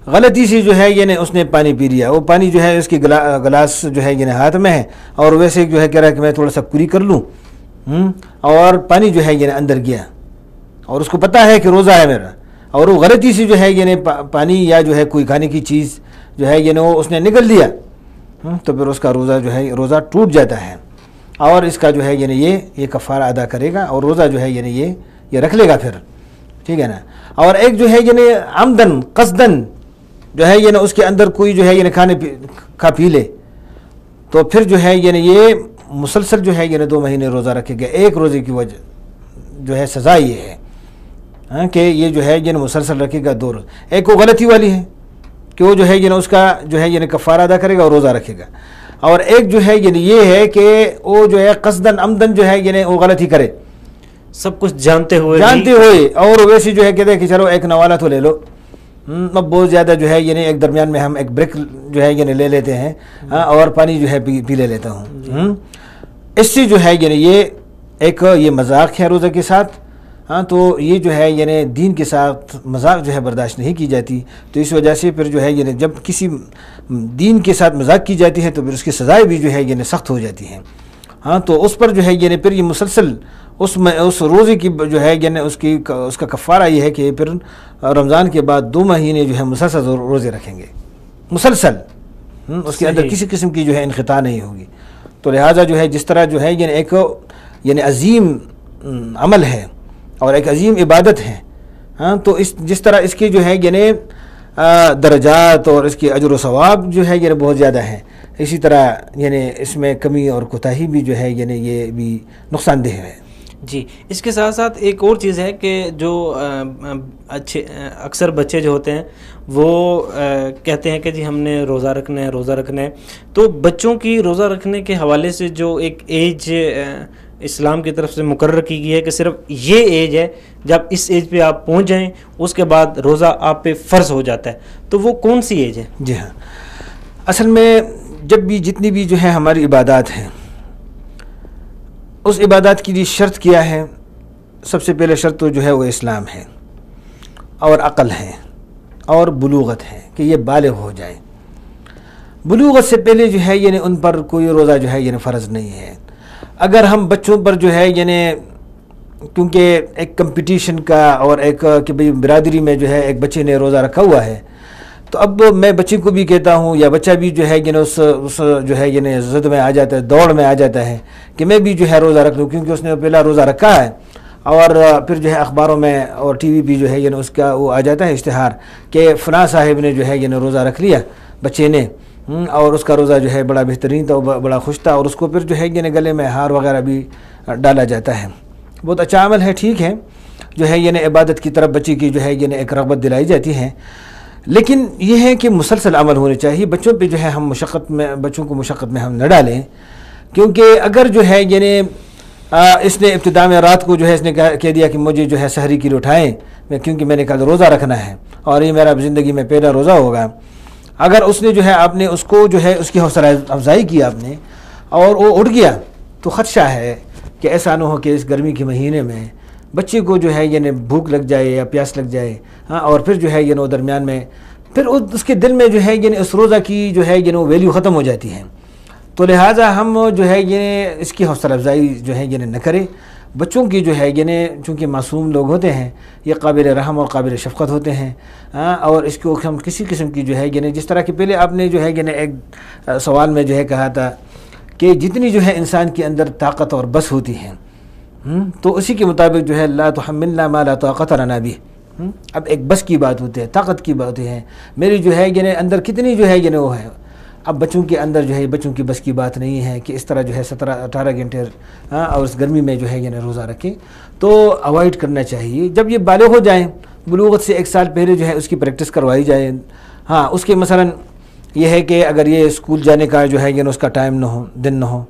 غلطی سے جو ہے یعنی اس نے پانی پی لیا، وہ پانی جو ہے اس کی گلاس جو ہے یعنی ہاتھ میں ہے، اور ویسے جو ہے کہہ رہا ہے کہ میں تھوڑا سا کری کر لوں، اور پانی جو ہے یعنی اندر گیا، اور اس کو پتہ ہے کہ روزہ ہے میرا، اور وہ غلطی سے جو ہے یعنی پانی یا جو ہے کوئی کھانے کی چیز جو ہے یعنی وہ اس نے نگل دیا، تو پھر اس کا روزہ جو ہے روزہ ٹوٹ جاتا ہے، اور اس کا جو ہے یعنی یہ کفارہ ادا کرے گا، اور روزہ جو ہے یعنی یہ رکھ لے گا پھر، ٹھیک ہے نا. اور ایک جو ہے یعنی عمدن قصدن جو ہے یعنی اس کے اندر کوئی جو ہے یعنی کھا پی لے، تو پھر جو ہے یعنی یہ مسلسل جو ہے یعنی 2 مہینے روزہ رکھے گا. ایک روزے کی وجہ جو ہے سزا یہ ہے کہ یہ جو ہے یعنی مسلسل رکھے گا 2 روز. ایک وہ غلطی والی ہے کہ وہ جو ہے یعنی اس کا جو ہے یعنی کفارہ ادا کرے گا اور روزہ رکھے گا، اور ایک جو ہے یعنی یہ ہے کہ وہ جو ہے قصدن عمدن جو ہے یعنی وہ غلطی کرے، سب کچھ جانتے ہوئے اور ویسے جو ہے کہتے ہیں کہ چلو ایک نوالا تو لے لو، اب بہت زیادہ جو ہے یعنی ایک درمیان میں ہم ایک بریک جو ہے یعنی لے لیتے ہیں، اور پانی جو ہے پی لے لیتا ہوں. اس سے جو ہے یعنی یہ مذاق ہے روزہ کے ساتھ. تو یہ جو ہے یعنی دین کے ساتھ مذاق جو ہے برداشت نہیں کی جاتی. تو اس وجہ سے پھر جو ہے یعنی جب کسی دین کے ساتھ مذاق کی جاتی ہے تو پھر اس کی سزائیں بھی جو ہے یعنی سخت ہو جاتی ہیں. تو اس پر جو ہے یعنی پھر یہ مسلسل اس روزے کی جو ہے یعنی اس کا کفارہ یہ ہے کہ پھر رمضان کے بعد 2 مہینے جو ہے مسلسل روزے رکھیں گے، مسلسل، اس کے اندر کسی قسم کی جو ہے انقطاع نہیں ہوگی. تو لہٰذا جو ہے جس طرح جو ہے یعنی ایک یعنی عظیم عمل ہے اور ایک عظیم عبادت ہے، تو جس طرح اس کی جو ہے یعنی درجات اور اس کی اجر و ثواب جو ہے یعنی بہت زیادہ ہیں، اسی طرح یعنی اس میں کمی اور کوتاہی بھی جو ہے یعنی یہ بھی نقصان دہ ہے. جی اس کے ساتھ ساتھ ایک اور چیز ہے کہ جو اکثر بچے جو ہوتے ہیں وہ کہتے ہیں کہ جی ہم نے روزہ رکھنا ہے. تو بچوں کی روزہ رکھنے کے حوالے سے جو ایک ایج اسلام کی طرف سے مقرر کی گئی ہے کہ صرف یہ ایج ہے، جب اس ایج پہ آپ پہنچ جائیں اس کے بعد روزہ آپ پہ فرض ہو جاتا ہے، تو وہ کون سی ایج ہے؟ جی ہاں، اصل میں جب بھی جتنی بھی جو ہے ہماری عبادات ہیں، اس عبادات کی شرط کیا ہے؟ سب سے پہلے شرط تو جو ہے وہ اسلام ہے، اور عقل ہے، اور بلوغت ہے کہ یہ بالغ ہو جائے. بلوغت سے پہلے جو ہے یعنی ان پر کوئی روزہ جو ہے یعنی فرض نہیں ہے. اگر ہم بچوں پر جو ہے یعنی کیونکہ ایک کمپٹیشن کا اور ایک کہ بھئی برادری میں جو ہے ایک بچے نے روزہ رکھا ہوا ہے، تو اب میں بچے کو بھی کہتا ہوں یا بچہ بھی جو ہے یعنی اس جو ہے یعنی ضد میں آ جاتا ہے، دوڑ میں آ جاتا ہے کہ میں بھی جو ہے روزہ رکھ لوں، کیونکہ اس نے پہلا روزہ رکھا ہے. اور پھر جو ہے اخباروں میں اور ٹی وی بھی جو ہے یعنی اس کا وہ آ جاتا ہے اشتہار کہ فلاں صاحب نے جو ہے یعنی روزہ رکھ لیا بچے نے، اور اس کا روزہ جو ہے بڑا بہترین تھا، بڑا خوش تھا، اور اس کو پھر جو ہے یعنی گلے میں ہار وغیرہ بھی ڈالا جاتا ہے. بہت اچھا عمل ہے، ٹھیک ہے، جو ہے یعنی عبادت کی طرف بچے کی جو ہے یعنی ایک رغبت دلائی جاتی ہے، لیکن یہ ہے کہ مسلسل عمل ہونے چاہیے. بچوں پہ جو ہے ہم بچوں کو مشقت میں ہم نہ ڈالیں، کیونکہ اگر جو ہے یعنی اس نے ابتدا میں رات کو جو ہے اس نے کہہ دیا کہ مجھے جو ہے سحری کے لیے اٹھائیں، کیونکہ میں نے کل روزہ رکھنا ہے اور یہ میرا زندگی میں پہلا روزہ ہوگا. اگر اس نے جو ہے آپ نے اس کو جو ہے اس کی حوصلہ افزائی کی آپ نے اور وہ اٹھ گیا، تو خدشہ ہے کہ ایسا نہ ہو کہ اس گرمی کے مہینے میں بچے کو جو ہے یعنی بھوک لگ جائے یا پیاس لگ جائے، ہاں، اور پھر جو ہے یعنی وہ درمیان میں پھر اس کے دل میں جو ہے یعنی اس روزہ کی جو ہے یعنی وہ ویلیو ختم ہو جاتی ہے. تو لہٰذا ہم جو ہے یہ اس کی حوصلہ افزائی جو ہے یعنی نہ کریں. بچوں کی جو ہے یعنی چونکہ معصوم لوگ ہوتے ہیں، یہ قابل رحم اور قابل شفقت ہوتے ہیں، اور اس کو ہم کسی قسم کی جو ہے یعنی جس طرح کہ پہلے آپ نے جو ہے یعنی ایک سوال میں جو ہے کہا تھا کہ جتنی جو ہے انسان کے اندر طاقت اور بس ہوتی ہے، تو اسی کے مطابق جو ہے لا تحملنا ما لا طاقت لنا به. اب ایک بس کی بات ہوتی ہے، طاقت کی بات ہے، میری جو ہے یعنی اندر کتنی جو ہے یعنی وہ ہے. اب بچوں کے اندر جو ہے بچوں کی بس کی بات نہیں ہے کہ اس طرح جو ہے 17-18 گھنٹے اور اس گرمی میں جو ہے یعنی روزہ رکھیں، تو اوائڈ کرنا چاہیے. جب یہ بالغ ہو جائیں، بلوغت سے 1 سال پہلے جو ہے اس کی پریکٹس کروائی جائے. ہاں، اس کے مثلا یہ ہے کہ اگر یہ اسکول جانے کا جو ہے یعنی اس کا ٹائم نہ ہو، دن نہ ہو،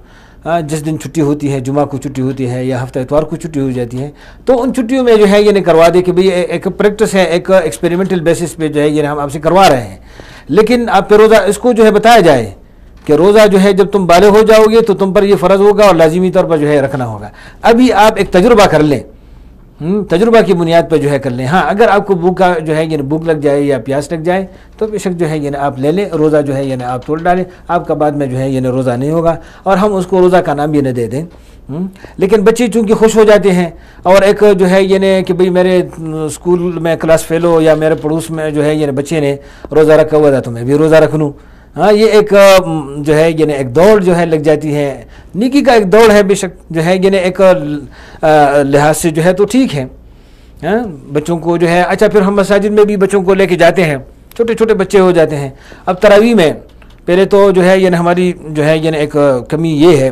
جس دن چھٹی ہوتی ہے، جمعہ کو چھٹی ہوتی ہے یا ہفتہ اتوار کو چھٹی ہو جاتی ہے، تو ان چھٹیوں میں جو ہے یعنی کروا دے کہ بھئی ایک پریکٹس ہے، ایک ایکسپیریمنٹل بیسس پہ جو ہے یہ ہم آپ سے کروا رہے ہیں. لیکن آپ پہ روزہ اس کو جو ہے بتایا جائے کہ روزہ جو ہے جب تم بالغ ہو جاؤ گے تو تم پر یہ فرض ہوگا اور لازمی طور پر جو ہے رکھنا ہوگا. ابھی آپ ایک تجربہ کر لیں، تجربہ کی بنیاد پہ جو ہے کر لیں. ہاں، اگر آپ کو بھوکا جو ہے یعنی بھوک لگ جائے یا پیاس لگ جائے تو بے شک جو ہے یعنی آپ لے لیں، روزہ جو ہے یعنی آپ توڑ ڈالیں، آپ کا بعد میں جو ہے یعنی روزہ نہیں ہوگا اور ہم اس کو روزہ کا نام بھی نہ دے دیں. لیکن بچے چونکہ خوش ہو جاتے ہیں اور ایک جو ہے یعنی کہ بھئی میرے اسکول میں کلاس فیلو یا میرے پڑوس میں جو ہے یعنی بچے نے روزہ رکھا ہوا تھا تو میں بھی روزہ رکھ لوں. ہاں، یہ ایک جو ہے یعنی ایک دوڑ جو ہے لگ جاتی ہے، نیکی کا ایک دوڑ ہے بے شک جو ہے یعنی ایک لحاظ سے جو ہے تو ٹھیک ہے. ہاں، بچوں کو جو ہے اچھا پھر ہم مساجد میں بھی بچوں کو لے کے جاتے ہیں، چھوٹے چھوٹے بچے ہو جاتے ہیں. اب تراویح میں پہلے تو جو ہے یعنی ہماری جو ہے یعنی ایک کمی یہ ہے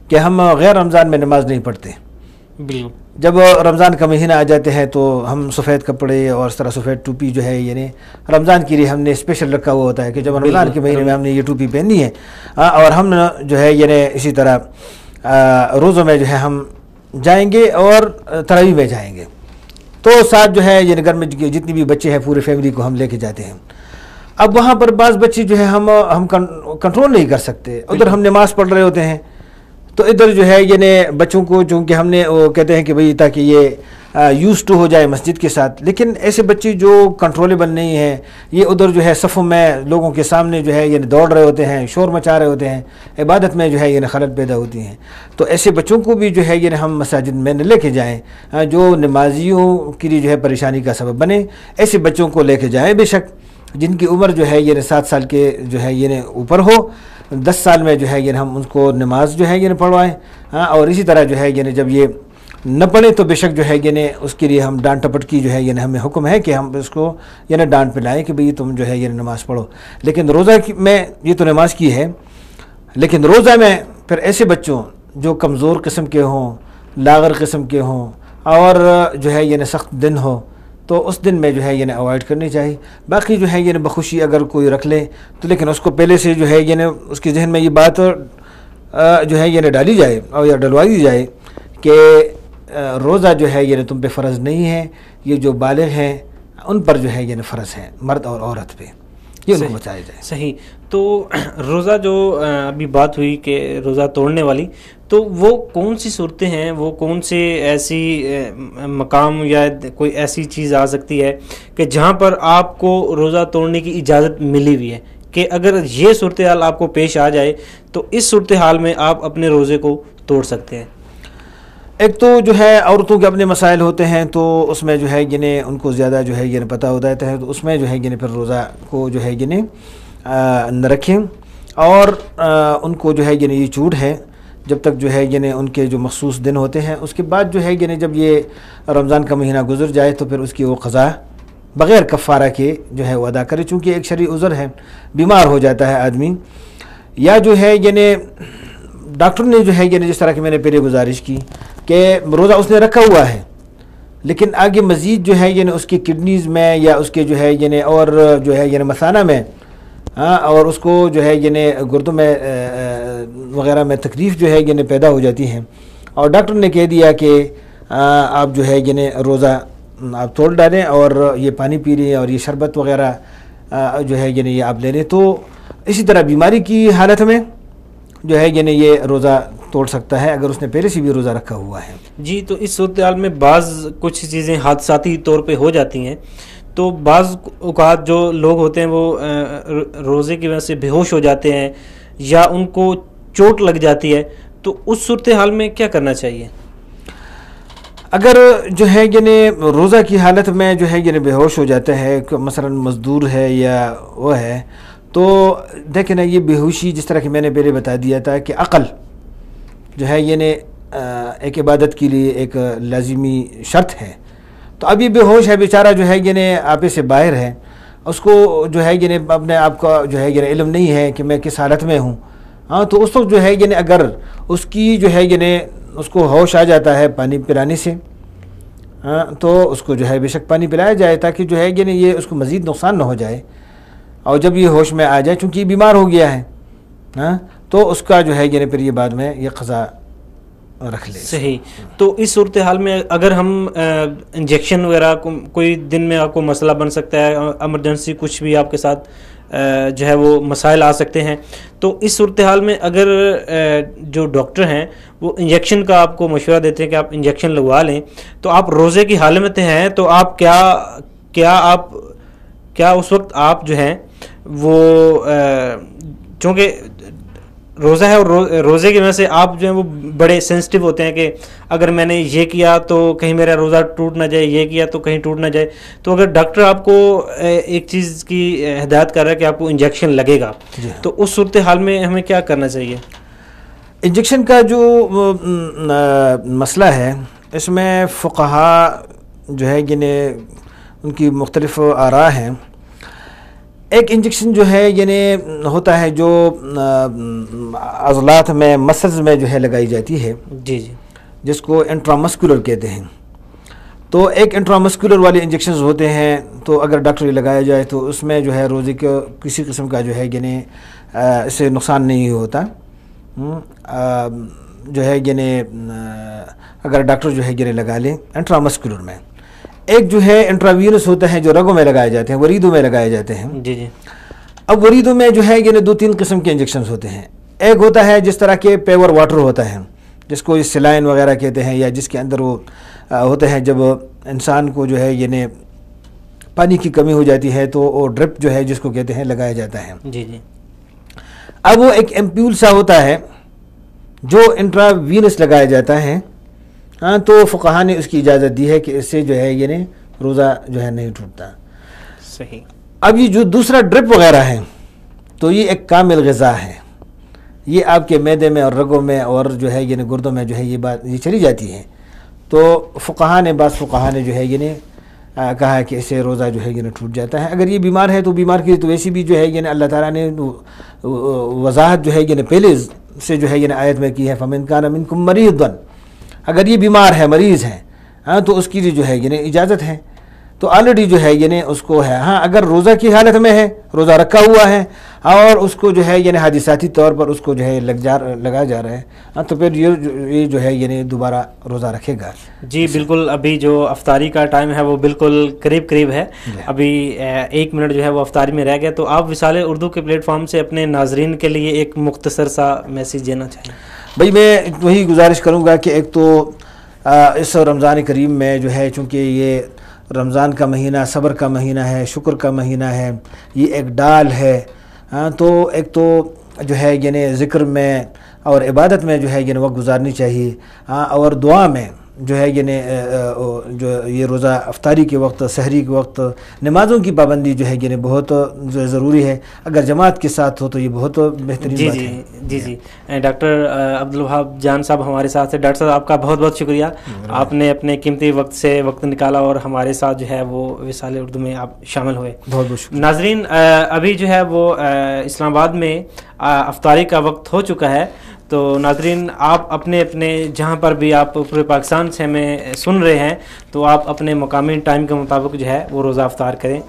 کہ ہم غیر رمضان میں نماز نہیں پڑھتے. بالکل. جب رمضان کا مہینہ آ جاتے ہیں تو ہم سفید کپڑے اور اس طرح سفید ٹوپی جو ہے یعنی رمضان کے لیے ہم نے اسپیشل رکھا ہوا ہوتا ہے کہ جب رمضان کے مہینے میں ہم نے یہ ٹوپی پہنی ہے. اور ہم جو ہے یعنی اسی طرح روزوں میں جو ہے ہم جائیں گے اور تراویح میں جائیں گے تو ساتھ جو ہے یعنی گھر میں جتنی بھی بچے ہیں پورے فیملی کو ہم لے کے جاتے ہیں. اب وہاں پر بعض بچے جو ہے ہم کنٹرول نہیں کر سکتے، ادھر ہم نماز پڑھ رہے ہوتے ہیں تو ادھر جو ہے یعنی بچوں کو چونکہ ہم نے وہ کہتے ہیں کہ بھئی تاکہ یہ یوز ٹو ہو جائے مسجد کے ساتھ، لیکن ایسے بچے جو کنٹرولیبل نہیں ہیں، یہ ادھر جو ہے صفوں میں لوگوں کے سامنے جو ہے یعنی دوڑ رہے ہوتے ہیں، شور مچا رہے ہوتے ہیں، عبادت میں جو ہے یعنی خلل پیدا ہوتی ہیں. تو ایسے بچوں کو بھی جو ہے یعنی ہم مساجد میں نہ لے کے جائیں جو نمازیوں کے لیے جو ہے پریشانی کا سبب بنے. ایسے بچوں کو لے کے جائیں بے شک جن کی عمر جو ہے یعنی 7 سال کے جو ہے یعنی اوپر ہو. 10 سال میں جو ہے یعنی ہم ان کو نماز جو ہے یعنی پڑھوائیں. اور اسی طرح جو ہے یعنی جب یہ نہ پڑھیں تو بے شک جو ہے یعنی اس کے لیے ہم ڈانٹ ٹپٹ کی جو ہے یعنی ہمیں حکم ہے کہ ہم اس کو یعنی ڈانٹ پلائیں کہ بھئی تم جو ہے یعنی نماز پڑھو. لیکن روزہ میں یہ تو نماز کی ہے، لیکن روزہ میں پھر ایسے بچوں جو کمزور قسم کے ہوں، لاغر قسم کے ہوں اور جو ہے یعنی سخت دن ہو تو اس دن میں جو ہے یعنی اوائڈ کرنی چاہیے. باقی جو ہے یعنی بخوشی اگر کوئی رکھ لے تو لیکن اس کو پہلے سے جو ہے یعنی اس کے ذہن میں یہ بات جو ہے یعنی ڈالی جائے اور یا ڈلوائی دی جائے کہ روزہ جو ہے یعنی تم پہ فرض نہیں ہے، یہ جو بالغ ہیں ان پر جو ہے یعنی فرض ہے، مرد اور عورت پہ، یہ ان کو بتایا جائے. صحیح. تو روزہ جو ابھی بات ہوئی کہ روزہ توڑنے والی، تو وہ کون سی صورتیں ہیں، وہ کون سے ایسی مقام یا کوئی ایسی چیز آ سکتی ہے کہ جہاں پر آپ کو روزہ توڑنے کی اجازت ملی ہوئی ہے کہ اگر یہ صورتحال آپ کو پیش آ جائے تو اس صورتحال میں آپ اپنے روزے کو توڑ سکتے ہیں؟ ایک تو جو ہے عورتوں کے اپنے مسائل ہوتے ہیں تو اس میں جو ہے یعنی ان کو زیادہ جو ہے یعنی پتہ ہو جاتا ہے تو اس میں جو ہے یعنی پھر روزہ کو جو ہے یعنی نہ رکھیں اور ان کو جو ہے یعنی یہ چھوٹ ہے جب تک جو ہے یعنی ان کے جو مخصوص دن ہوتے ہیں. اس کے بعد جو ہے یعنی جب یہ رمضان کا مہینہ گزر جائے تو پھر اس کی وہ قضا بغیر کفارہ کے جو ہے وہ ادا کرے، چونکہ ایک شرعی عذر ہے، بیمار ہو جاتا ہے آدمی یا جو ہے یعنی ڈاکٹر نے جو ہے یعنی جس طرح کہ میں نے پہلے گزارش کی کہ روزہ اس نے رکھا ہوا ہے لیکن آگے مزید جو ہے یعنی اس کی کڈنیز میں یا اس کے جو ہے یعنی اور جو ہے یعنی مثانہ میں اور اس کو جو ہے یعنی گردوں میں وغیرہ میں تکلیف جو ہے یعنی پیدا ہو جاتی ہیں، اور ڈاکٹر نے کہہ دیا کہ آپ جو ہے یعنی روزہ آپ توڑ ڈالیں اور یہ پانی پی لیں اور یہ شربت وغیرہ جو ہے یعنی یہ آپ لے لیں، تو اسی طرح بیماری کی حالت میں جو ہے یعنی یہ روزہ توڑ سکتا ہے اگر اس نے پہلے سے بھی روزہ رکھا ہوا ہے۔ جی، تو اس صورتحال میں بعض کچھ چیزیں حادثاتی طور پہ ہو جاتی ہیں، تو بعض اوقات جو لوگ ہوتے ہیں وہ روزے کی وجہ سے بے ہوش ہو جاتے ہیں یا ان کو چوٹ لگ جاتی ہے، تو اس صورتحال میں کیا کرنا چاہیے؟ اگر جو ہے یعنی روزہ کی حالت میں جو ہے یعنی بے ہوش ہو جاتا ہے، مثلا مزدور ہے یا وہ ہے، تو دیکھیں نا یہ بے ہوشی جس طرح کہ میں نے پہلے بتا دیا تھا کہ عقل جو ہے یعنی ایک عبادت کے لیے ایک لازمی شرط ہے، تو اب یہ بے ہوش ہے بیچارہ جو ہے یعنی آپے سے باہر ہے، اس کو جو ہے یعنی اپنے آپ کا جو ہے یعنی علم نہیں ہے کہ میں کس حالت میں ہوں، تو اس وقت جو ہے یعنی اگر اس کی جو ہے یعنی اس کو ہوش آ جاتا ہے پانی پلانے سے، تو اس کو جو ہے بے شک پانی پلایا جائے تاکہ جو ہے یعنی یہ اس کو مزید نقصان نہ ہو جائے، اور جب یہ ہوش میں آ جائے چونکہ یہ بیمار ہو گیا ہے تو اس کا جو ہے یعنی پھر یہ بعد میں یہ قضا رکھ لے۔ صحیح۔ تو اس صورتحال میں اگر ہم انجیکشن وغیرہ کوئی دن میں آپ کو مسئلہ بن سکتا ہے، ایمرجنسی کچھ بھی آپ کے ساتھ جو ہے وہ مسائل آ سکتے ہیں، تو اس صورتحال میں اگر جو ڈاکٹر ہیں وہ انجیکشن کا آپ کو مشورہ دیتے ہیں کہ آپ انجیکشن لگوا لیں، تو آپ روزے کی حالت میں ہیں تو آپ کیا اس وقت آپ جو ہیں وہ چونکہ روزہ ہے اور روزے کی وجہ سے آپ جو ہیں وہ بڑے سینسٹیو ہوتے ہیں کہ اگر میں نے یہ کیا تو کہیں میرا روزہ ٹوٹ نہ جائے، یہ کیا تو کہیں ٹوٹ نہ جائے، تو اگر ڈاکٹر آپ کو ایک چیز کی ہدایت کر رہا ہے کہ آپ کو انجیکشن لگے گا، تو اس صورتحال میں ہمیں کیا کرنا چاہیے؟ انجیکشن کا جو مسئلہ ہے اس میں فقہاء جو ہے یعنی ان کی مختلف آراء ہیں۔ ایک انجیکشن جو ہے یعنی ہوتا ہے جو عضلات میں مسلز میں جو ہے لگائی جاتی ہے، جی جی، جس کو انٹرامسکولر کہتے ہیں، تو ایک انٹرامسکولر والے انجیکشنز ہوتے ہیں، تو اگر ڈاکٹر لگایا جائے تو اس میں جو ہے روزے کے کسی قسم کا جو ہے یعنی اس سے نقصان نہیں ہوتا، جو ہے یعنی اگر ڈاکٹر جو ہے یعنی لگا لیں انٹرامسکولر میں۔ ایک جو ہے انٹراوینس ہوتا ہے جو رگوں میں لگائے جاتے ہیں، وریدوں میں لگائے جاتے ہیں۔ جی جی، اب وریدوں میں جو ہے یعنی 2-3 قسم کے انجیکشنز ہوتے ہیں۔ ایک ہوتا ہے جس طرح کے پیور واٹر ہوتا ہے، جس کو سلائن وغیرہ کہتے ہیں، یا جس کے اندر وہ ہوتا ہے جب انسان کو جو ہے یعنی پانی کی کمی ہو جاتی ہے تو وہ ڈرپ جو ہے جس کو کہتے ہیں لگایا جاتا ہے۔ جی جی، اب وہ ایک ایمپیول سا ہوتا ہے جو انٹراوینس لگایا جاتا ہے، تو فقہاء نے اس کی اجازت دی ہے کہ اس سے جو ہے یعنی روزہ جو ہے نہیں ٹوٹتا۔ صحیح۔ اب یہ جو دوسرا ڈرپ وغیرہ ہے تو یہ ایک کامل غذا ہے، یہ آپ کے معدے میں اور رگوں میں اور جو ہے یعنی گردوں میں جو ہے یہ بات یہ چلی جاتی ہے، تو بعض فقہاء نے جو ہے یعنی کہا ہے کہ اس سے روزہ جو ہے یعنی ٹوٹ جاتا ہے۔ اگر یہ بیمار ہے تو بیمار کی تو ویسی بھی جو ہے یعنی اللہ تعالیٰ نے وضاحت جو ہے یعنی پہلے سے جو ہے یعنی آیت میں کی ہے، فَمَنْ كَانَ مِنْكُمْ مَرِيضًا، اگر یہ بیمار ہے مریض ہے تو اس کی جو ہے یعنی اجازت ہے، تو آلریڈی جو ہے یعنی اس کو ہے۔ اگر روزہ کی حالت میں ہے، روزہ رکھا ہوا ہے اور اس کو جو ہے یعنی حادثاتی طور پر اس کو جو ہے لگایا جا رہا ہے، تو پھر یہ جو ہے یعنی دوبارہ روزہ رکھے گا۔ جی بالکل، ابھی جو افطاری کا ٹائم ہے وہ بالکل قریب ہے، ابھی 1 منٹ جو ہے وہ افطاری میں رہ گیا، تو آپ وصال اردو کے پلیٹ فارم سے اپنے ناظرین کے لیے ایک مختصر سا میسیج دینا چاہیں؟ بھائی میں وہی گزارش کروں گا کہ ایک تو اس رمضان کریم میں جو ہے چونکہ یہ رمضان کا مہینہ صبر کا مہینہ ہے، شکر کا مہینہ ہے، یہ ایک ڈال ہے، تو ایک تو جو ہے یعنی ذکر میں اور عبادت میں جو ہے یعنی وقت گزارنی چاہیے، اور دعا میں جو ہے یعنی جو یہ روزہ افطاری کے وقت، سحری کے وقت نمازوں کی پابندی جو ہے یعنی بہت ضروری ہے، اگر جماعت کے ساتھ ہو تو یہ بہت بہترین بات ہے۔ جی ڈاکٹر عبدالوہاب جان صاحب ہمارے ساتھ ہیں۔ ڈاکٹر صاحب آپ کا بہت بہت شکریہ، آپ نے اپنے قیمتی وقت سے وقت نکالا اور ہمارے ساتھ جو ہے وہ وصال اردو میں آپ شامل ہوئے۔ بہت بہت شکریہ۔ ناظرین ابھی جو ہے وہ اسلام آباد میں افطاری کا وقت ہو چکا ہے، تو ناظرین آپ اپنے جہاں پر بھی آپ پورے پاکستان سے ہمیں سن رہے ہیں تو آپ اپنے مقامی ٹائم کے مطابق جو ہے وہ روزہ افطار کریں.